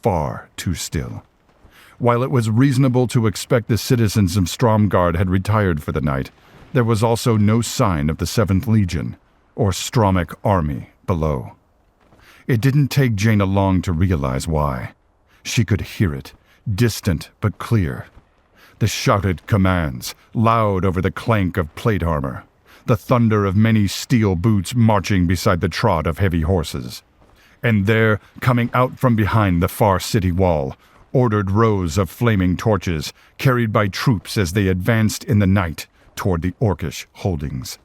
Far too still. While it was reasonable to expect the citizens of Stromgarde had retired for the night, there was also no sign of the 7th Legion, or Stromic army, below. It didn't take Jaina long to realize why. She could hear it, distant but clear. The shouted commands, loud over the clank of plate armor, the thunder of many steel boots marching beside the trot of heavy horses. And there, coming out from behind the far city wall, ordered rows of flaming torches, carried by troops as they advanced in the night toward the orcish holdings.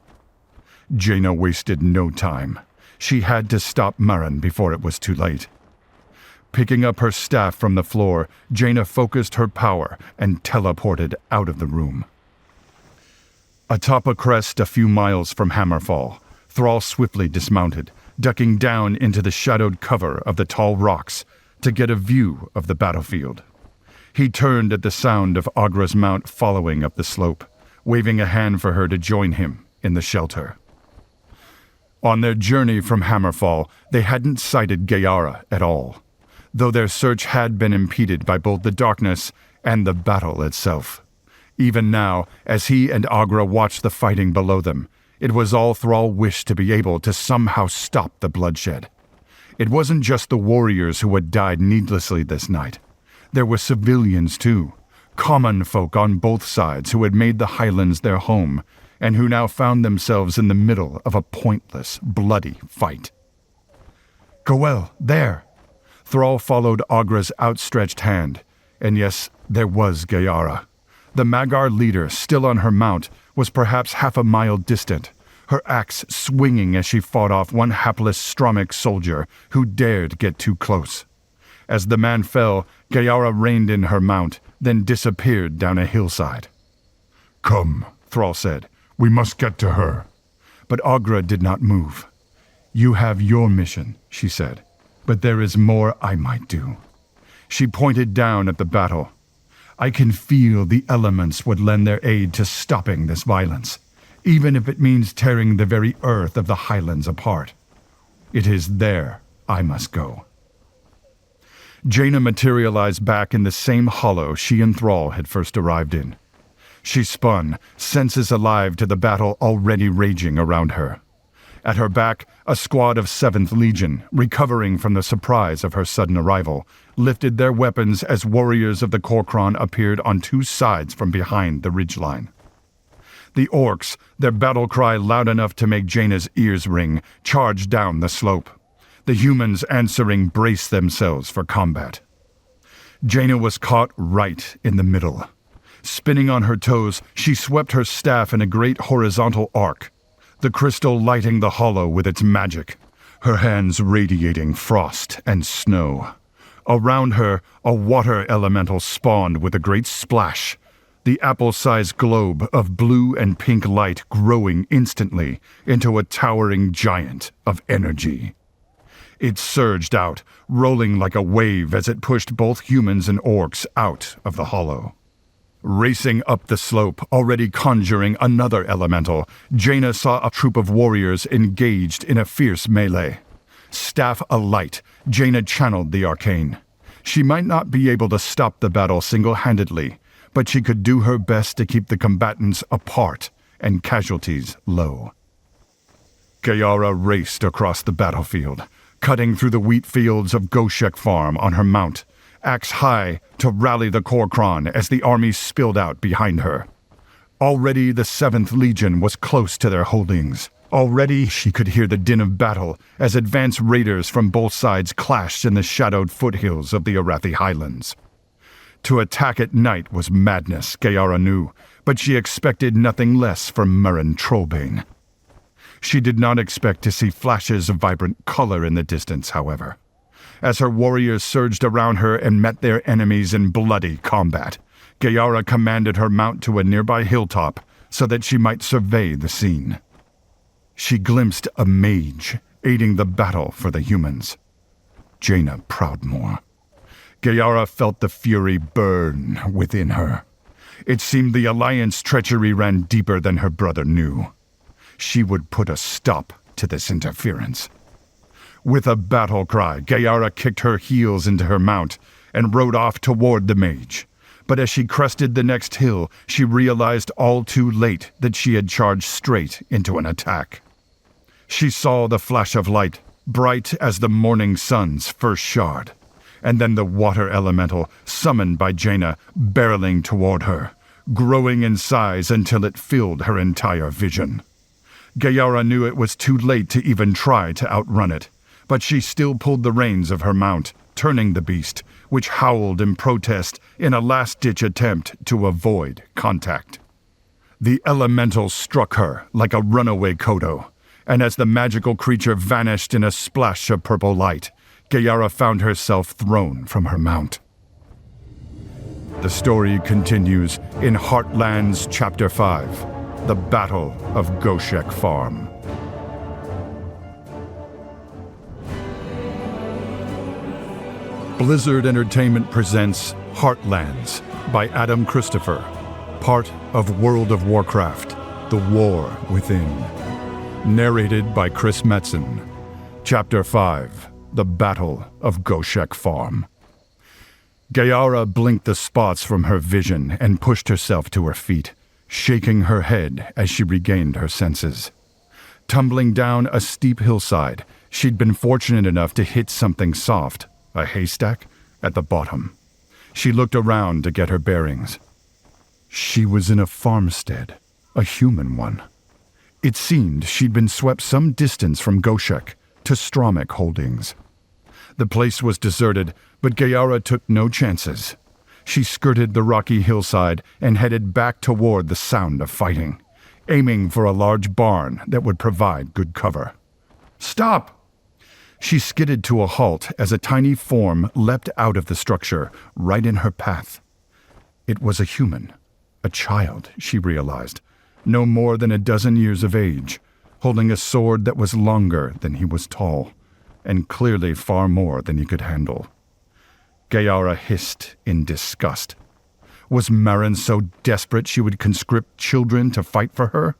Jaina wasted no time. She had to stop Marin before it was too late. Picking up her staff from the floor, Jaina focused her power and teleported out of the room. Atop a crest a few miles from Hammerfall, Thrall swiftly dismounted, ducking down into the shadowed cover of the tall rocks to get a view of the battlefield. He turned at the sound of Agra's mount following up the slope, waving a hand for her to join him in the shelter. On their journey from Hammerfall, they hadn't sighted Gayara at all, though their search had been impeded by both the darkness and the battle itself. Even now, as he and Agra watched the fighting below them, It was all Thrall wished to be able to somehow stop the bloodshed. It wasn't just the warriors who had died needlessly this night. There were civilians too, common folk on both sides who had made the Highlands their home and who now found themselves in the middle of a pointless, bloody fight. Goel, there! Thrall followed Agra's outstretched hand, and yes, there was Gayara. The Magyar leader, still on her mount, was perhaps half a mile distant, her axe swinging as she fought off one hapless Stromic soldier who dared get too close. As the man fell, Gayara reined in her mount, then disappeared down a hillside. Come, Thrall said. we must get to her. But Agra did not move. You have your mission, she said, but there is more I might do. She pointed down at the battle. I can feel the elements would lend their aid to stopping this violence, even if it means tearing the very earth of the Highlands apart. It is there I must go. Jaina materialized back in the same hollow she and Thrall had first arrived in. She spun, senses alive to the battle already raging around her. At her back, a squad of 7th Legion, recovering from the surprise of her sudden arrival, lifted their weapons as warriors of the Korkron appeared on two sides from behind the ridgeline. The orcs, their battle cry loud enough to make Jaina's ears ring, charged down the slope. The humans answering braced themselves for combat. Jaina was caught right in the middle. Spinning on her toes, she swept her staff in a great horizontal arc, the crystal lighting the hollow with its magic, her hands radiating frost and snow. Around her, a water elemental spawned with a great splash, the apple-sized globe of blue and pink light growing instantly into a towering giant of energy. It surged out, rolling like a wave as it pushed both humans and orcs out of the hollow. Racing up the slope, already conjuring another elemental, Jaina saw a troop of warriors engaged in a fierce melee. Staff alight, Jaina channeled the arcane. She might not be able to stop the battle single-handedly, but she could do her best to keep the combatants apart and casualties low. Gayara raced across the battlefield, cutting through the wheat fields of Goshek Farm on her mount, axe high to rally the Korkron as the army spilled out behind her. Already the 7th Legion was close to their holdings. Already she could hear the din of battle as advanced raiders from both sides clashed in the shadowed foothills of the Arathi Highlands. To attack at night was madness, Gayara knew, but she expected nothing less from Murren Trollbane. She did not expect to see flashes of vibrant color in the distance, however. As her warriors surged around her and met their enemies in bloody combat, Gayara commanded her mount to a nearby hilltop so that she might survey the scene. She glimpsed a mage aiding the battle for the humans. Jaina Proudmoore. Gayara felt the fury burn within her. It seemed the Alliance treachery ran deeper than her brother knew. She would put a stop to this interference. With a battle cry, Gayara kicked her heels into her mount and rode off toward the mage. But as she crested the next hill, she realized all too late that she had charged straight into an attack. She saw the flash of light, bright as the morning sun's first shard, and then the water elemental, summoned by Jaina, barreling toward her, growing in size until it filled her entire vision. Gayara knew it was too late to even try to outrun it, but she still pulled the reins of her mount, turning the beast, which howled in protest in a last-ditch attempt to avoid contact. The elemental struck her like a runaway Kodo, and as the magical creature vanished in a splash of purple light, Gayara found herself thrown from her mount. The story continues in Heartlands Chapter 5, The Battle of Goshek Farm. Blizzard Entertainment presents Heartlands by Adam Christopher, part of World of Warcraft, The War Within. Narrated by Chris Metzen. Chapter 5, The Battle of Goshek Farm. Gayara blinked the spots from her vision and pushed herself to her feet, shaking her head as she regained her senses. Tumbling down a steep hillside, she'd been fortunate enough to hit something soft, a haystack, at the bottom. She looked around to get her bearings. She was in a farmstead, a human one. It seemed she'd been swept some distance from Goshek to Stromek Holdings. The place was deserted, but Gayara took no chances. She skirted the rocky hillside and headed back toward the sound of fighting, aiming for a large barn that would provide good cover. "Stop!" She skidded to a halt as a tiny form leapt out of the structure, right in her path. It was a human, a child, she realized, no more than a dozen years of age, holding a sword that was longer than he was tall, and clearly far more than he could handle. Gayara hissed in disgust. Was Marin so desperate she would conscript children to fight for her?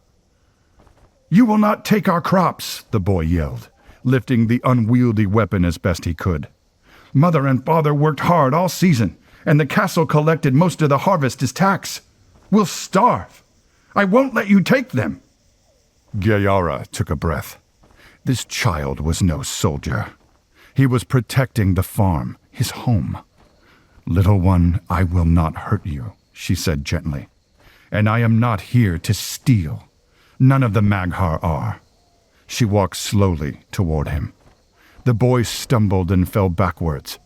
"You will not take our crops," the boy yelled, lifting the unwieldy weapon as best he could. "Mother and father worked hard all season, and the castle collected most of the harvest as tax. We'll starve. I won't let you take them." Gayara took a breath. This child was no soldier. He was protecting the farm, his home. "Little one, I will not hurt you," she said gently. "And I am not here to steal. None of the Maghar are." She walked slowly toward him. The boy stumbled and fell backwards.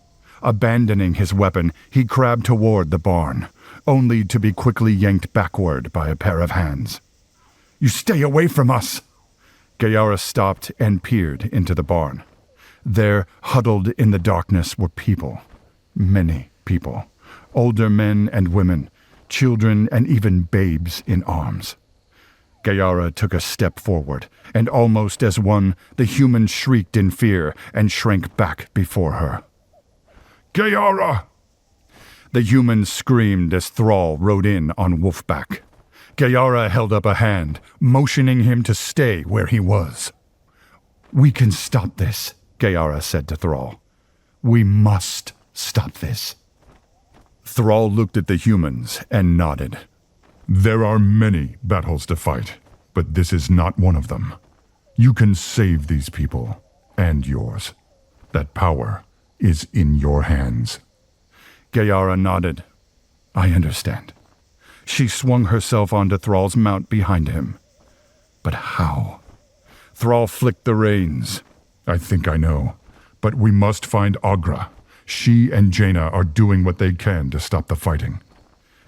Abandoning his weapon, he crabbed toward the barn, only to be quickly yanked backward by a pair of hands. "You stay away from us!" Gayara stopped and peered into the barn. There, huddled in the darkness, were people. Many people. Older men and women, children and even babes in arms. Gayara took a step forward, and almost as one, the human shrieked in fear and shrank back before her. "Gayara!" The human screamed as Thrall rode in on Wolfback. Gayara held up a hand, motioning him to stay where he was. "We can stop this," Gayara said to Thrall. "We must stop this." Thrall looked at the humans and nodded. There are many battles to fight, but this is not one of them. You can save these people, and yours. That power is in your hands. Gayara nodded. "I understand." She swung herself onto Thrall's mount behind him. But how? Thrall flicked the reins. I think I know, but we must find Agra. She and Jaina are doing what they can to stop the fighting.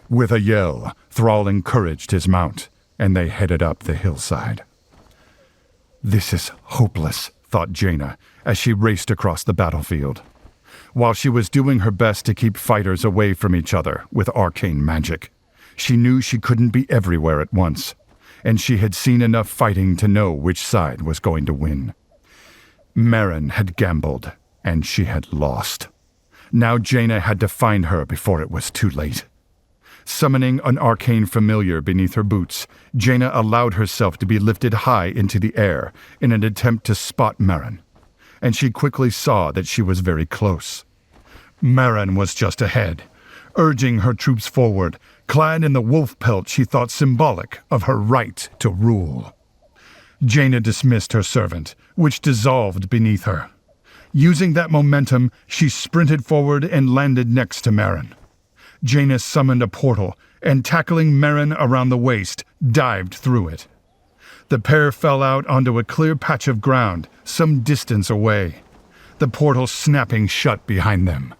With a yell, Thrall encouraged his mount, and they headed up the hillside. This is hopeless, thought Jaina, as she raced across the battlefield. While she was doing her best to keep fighters away from each other with arcane magic, she knew she couldn't be everywhere at once, and she had seen enough fighting to know which side was going to win. Marin had gambled, and she had lost. Now Jaina had to find her before it was too late. Summoning an arcane familiar beneath her boots, Jaina allowed herself to be lifted high into the air in an attempt to spot Marin, and she quickly saw that she was very close. Marin was just ahead, urging her troops forward, clad in the wolf pelt she thought symbolic of her right to rule. Jaina dismissed her servant, which dissolved beneath her. Using that momentum, she sprinted forward and landed next to Marin. Jaina summoned a portal, and tackling Marin around the waist, dived through it. The pair fell out onto a clear patch of ground, some distance away, the portal snapping shut behind them.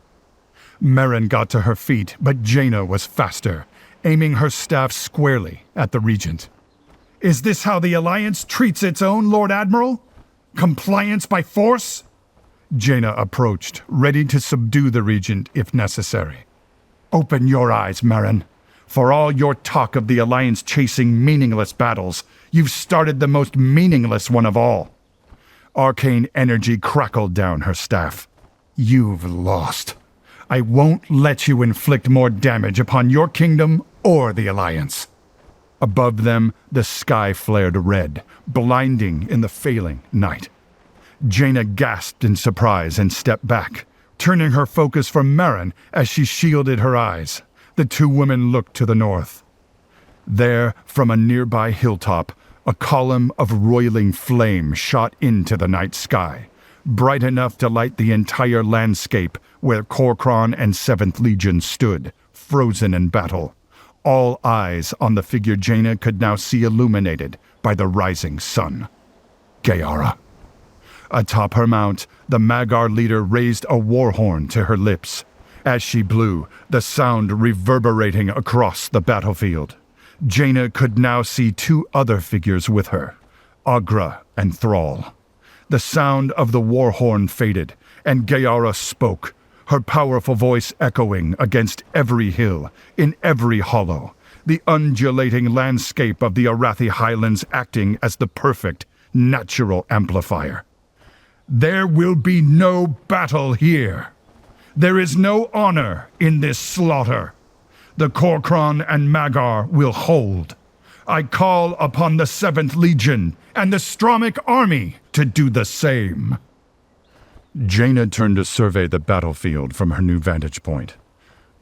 Marin got to her feet, but Jaina was faster, aiming her staff squarely at the Regent. "Is this how the Alliance treats its own, Lord Admiral? Compliance by force?" Jaina approached, ready to subdue the Regent if necessary. "Open your eyes, Marin. For all your talk of the Alliance chasing meaningless battles, you've started the most meaningless one of all." Arcane energy crackled down her staff. "You've lost. I won't let you inflict more damage upon your kingdom or the Alliance." Above them, the sky flared red, blinding in the failing night. Jaina gasped in surprise and stepped back, turning her focus from Marin as she shielded her eyes. The two women looked to the north. There, from a nearby hilltop, A column of roiling flame shot into the night sky, bright enough to light the entire landscape where Corcron and 7th Legion stood, frozen in battle. All eyes on the figure Jaina could now see illuminated by the rising sun. Gayara. Atop her mount, the Magyar leader raised a war horn to her lips. As she blew, the sound reverberating across the battlefield. Jaina could now see 2 other figures with her, Agra and Thrall. The sound of the war horn faded, and Gayara spoke, her powerful voice echoing against every hill, in every hollow, the undulating landscape of the Arathi Highlands acting as the perfect, natural amplifier. There will be no battle here. There is no honor in this slaughter. The Corcron and Magyar will hold. I call upon the 7th Legion and the Stromic army to do the same. Jaina turned to survey the battlefield from her new vantage point.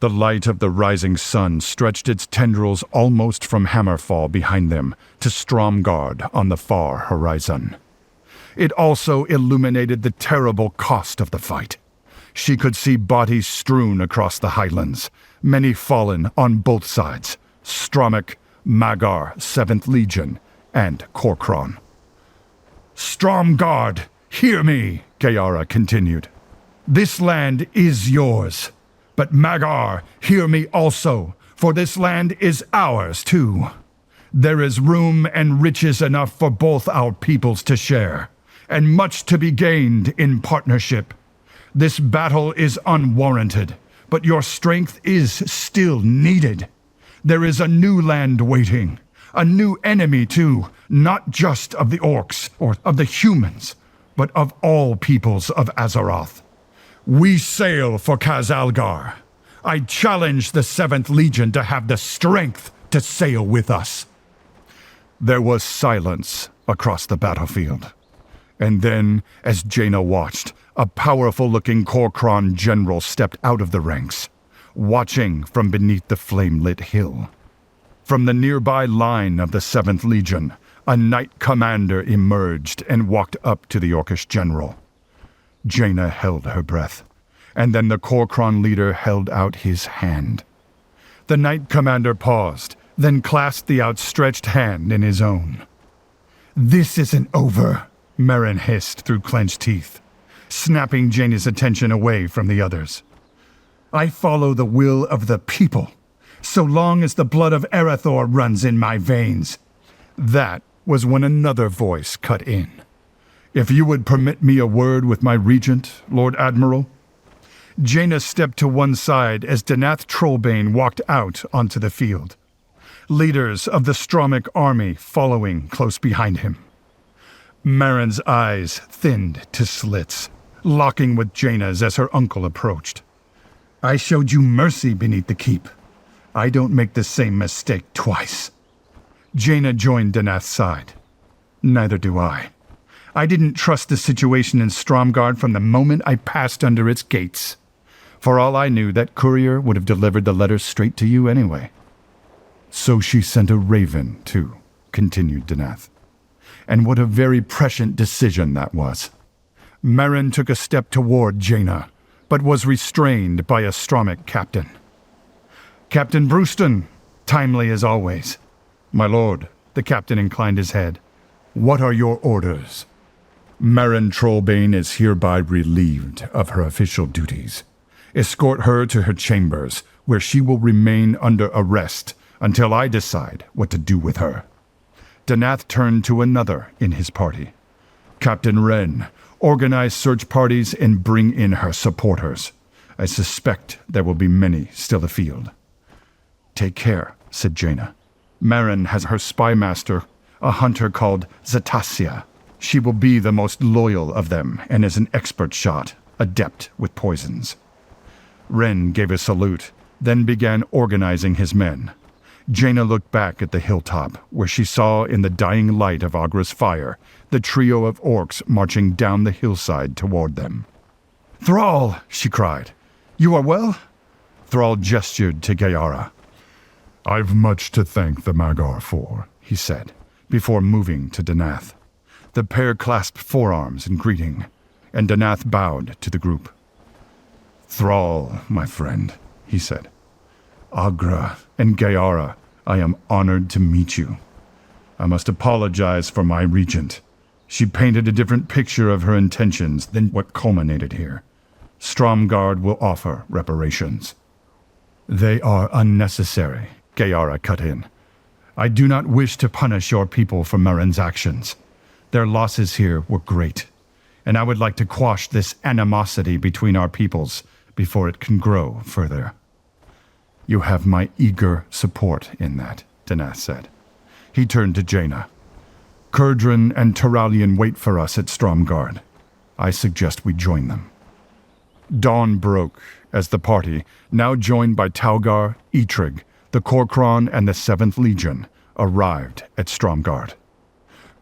The light of the rising sun stretched its tendrils almost from Hammerfall behind them to Stromgard on the far horizon. It also illuminated the terrible cost of the fight. She could see bodies strewn across the highlands, many fallen on both sides, Stromic, Magyar, 7th Legion, and Corcron. Stromgard, hear me, Gayara continued. This land is yours. But Magyar, hear me also, for this land is ours too. There is room and riches enough for both our peoples to share, and much to be gained in partnership. This battle is unwarranted, but your strength is still needed. There is a new land waiting, a new enemy too, not just of the orcs or of the humans, but of all peoples of Azeroth. We sail for Khazalgar. I challenge the 7th Legion to have the strength to sail with us. There was silence across the battlefield. And then, as Jaina watched, a powerful-looking Corcron general stepped out of the ranks, watching from beneath the flame-lit hill. From the nearby line of the 7th Legion, a knight commander emerged and walked up to the Orcish general. Jaina held her breath, and then the Corcron leader held out his hand. The knight commander paused, then clasped the outstretched hand in his own. "This isn't over," Merrin hissed through clenched teeth, snapping Jaina's attention away from the others. "I follow the will of the people, so long as the blood of Arathor runs in my veins." That was when another voice cut in. "If you would permit me a word with my regent, Lord Admiral?" Jaina stepped to one side as Danath Trollbane walked out onto the field, leaders of the Stromic army following close behind him. Merrin's eyes thinned to slits, locking with Jaina's as her uncle approached. "I showed you mercy beneath the keep. I don't make the same mistake twice." Jaina joined Danath's side. "Neither do I. I didn't trust the situation in Stromgard from the moment I passed under its gates. For all I knew, that courier would have delivered the letters straight to you anyway." "So she sent a raven, too," continued Danath. "And what a very prescient decision that was." Merrin took a step toward Jaina, but was restrained by a Stromic captain. "Captain Brewston, timely as always." "My lord," the captain inclined his head. "What are your orders?" "Merrin Trollbane is hereby relieved of her official duties. Escort her to her chambers, where she will remain under arrest until I decide what to do with her." Danath turned to another in his party. "Captain Wren, organize search parties and bring in her supporters. I suspect there will be many still afield." "Take care," said Jaina. "Merrin has her spy master, a hunter called Zatasia. She will be the most loyal of them and is an expert shot, adept with poisons." Wren gave a salute, then began organizing his men. Jaina looked back at the hilltop, where she saw in the dying light of Agra's fire the trio of orcs marching down the hillside toward them. "Thrall!" she cried. "You are well?" Thrall gestured to Gayara. "I've much to thank the Magyar for," he said, before moving to Danath. The pair clasped forearms in greeting, and Danath bowed to the group. "Thrall, my friend," he said. "Agra and Gayara, I am honored to meet you. I must apologize for my regent. She painted a different picture of her intentions than what culminated here. Stromgarde will offer reparations." "They are unnecessary," Gayara cut in. "I do not wish to punish your people for Marin's actions. Their losses here were great, and I would like to quash this animosity between our peoples before it can grow further." "You have my eager support in that," Danath said. He turned to Jaina. "Kurdran and Turalian wait for us at Stromgarde. I suggest we join them." Dawn broke as the party, now joined by Taugar, Eitrig, the Korkron, and the 7th Legion, arrived at Stromgarde.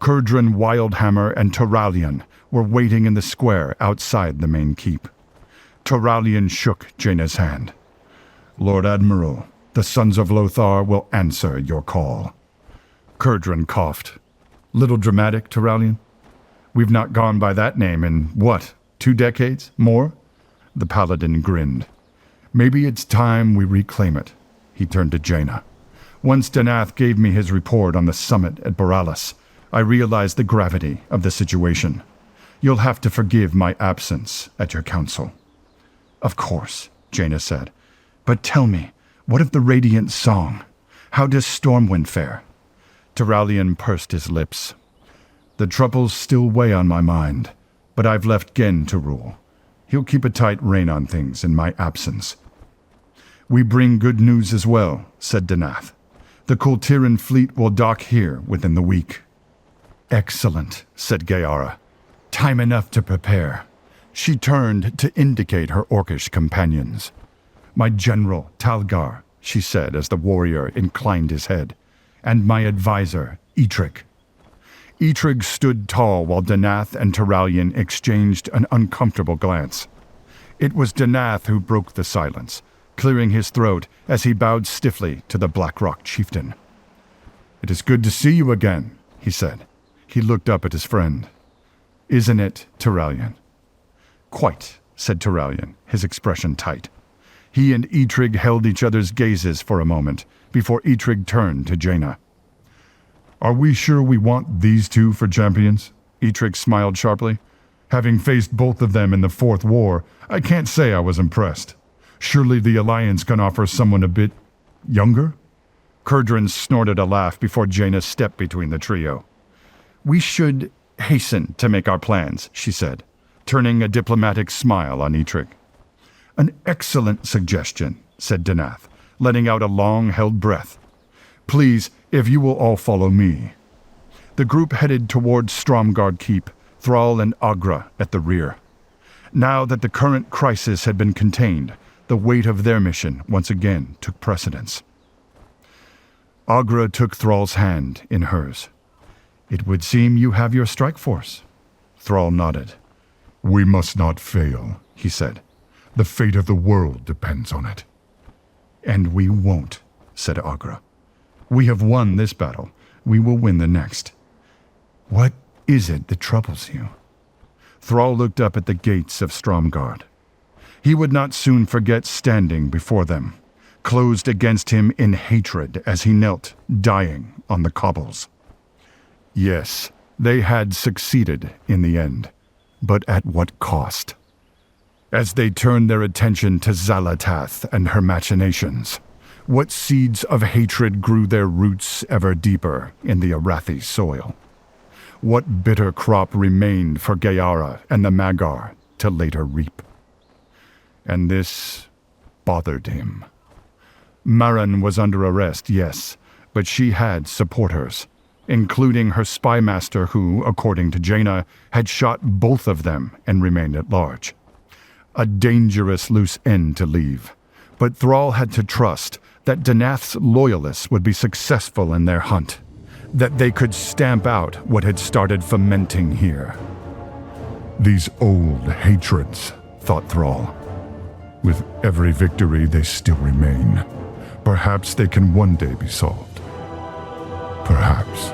Kurdran, Wildhammer, and Turalian were waiting in the square outside the main keep. Turalian shook Jaina's hand. "Lord Admiral, the Sons of Lothar will answer your call." Kurdran coughed. "Little dramatic, Turalian? We've not gone by that name in, what, 2 decades? More?" The paladin grinned. "Maybe it's time we reclaim it." He turned to Jaina. "Once Danath gave me his report on the summit at Boralis, I realized the gravity of the situation. You'll have to forgive my absence at your council." "Of course," Jaina said. "But tell me, what of the Radiant Song? How does Stormwind fare?" Turalian pursed his lips. "The troubles still weigh on my mind, but I've left Gen to rule. He'll keep a tight rein on things in my absence." "We bring good news as well," said Danath. "The Kultiran fleet will dock here within the week." "Excellent," said Gayara. "Time enough to prepare." She turned to indicate her Orcish companions. "My general, Talgar," she said as the warrior inclined his head, "and my advisor, Eitrig." Eitrig stood tall while Danath and Turalian exchanged an uncomfortable glance. It was Danath who broke the silence, clearing his throat as he bowed stiffly to the Blackrock chieftain. "It is good to see you again," he said. He looked up at his friend. "Isn't it, Turalian?" "Quite," said Turalian, his expression tight. He and Eitrig held each other's gazes for a moment before Eitrig turned to Jaina. "Are we sure we want these two for champions?" Eitrig smiled sharply. "Having faced both of them in the 4th War, I can't say I was impressed. Surely the Alliance can offer someone a bit younger?" Kurdran snorted a laugh before Jaina stepped between the trio. "We should hasten to make our plans," she said, turning a diplomatic smile on Eitrig. "An excellent suggestion," said Danath, letting out a long-held breath. "Please, if you will all follow me." The group headed toward Stromgarde Keep, Thrall and Agra at the rear. Now that the current crisis had been contained, the weight of their mission once again took precedence. Agra took Thrall's hand in hers. "It would seem you have your strike force." Thrall nodded. "We must not fail," he said. "The fate of the world depends on it." "And we won't," said Agra. "We have won this battle. We will win the next. What is it that troubles you?" Thrall looked up at the gates of Stromgarde. He would not soon forget standing before them, closed against him in hatred as he knelt, dying on the cobbles. Yes, they had succeeded in the end, but at what cost? As they turned their attention to Xalatath and her machinations, what seeds of hatred grew their roots ever deeper in the Arathi soil? What bitter crop remained for Gayara and the Magar to later reap? And this bothered him. Marin was under arrest, yes, but she had supporters, including her spy master who, according to Jaina, had shot both of them and remained at large. A dangerous loose end to leave, but Thrall had to trust that Danath's loyalists would be successful in their hunt, that they could stamp out what had started fermenting here. "These old hatreds," thought Thrall. "With every victory they still remain. Perhaps they can one day be solved. Perhaps."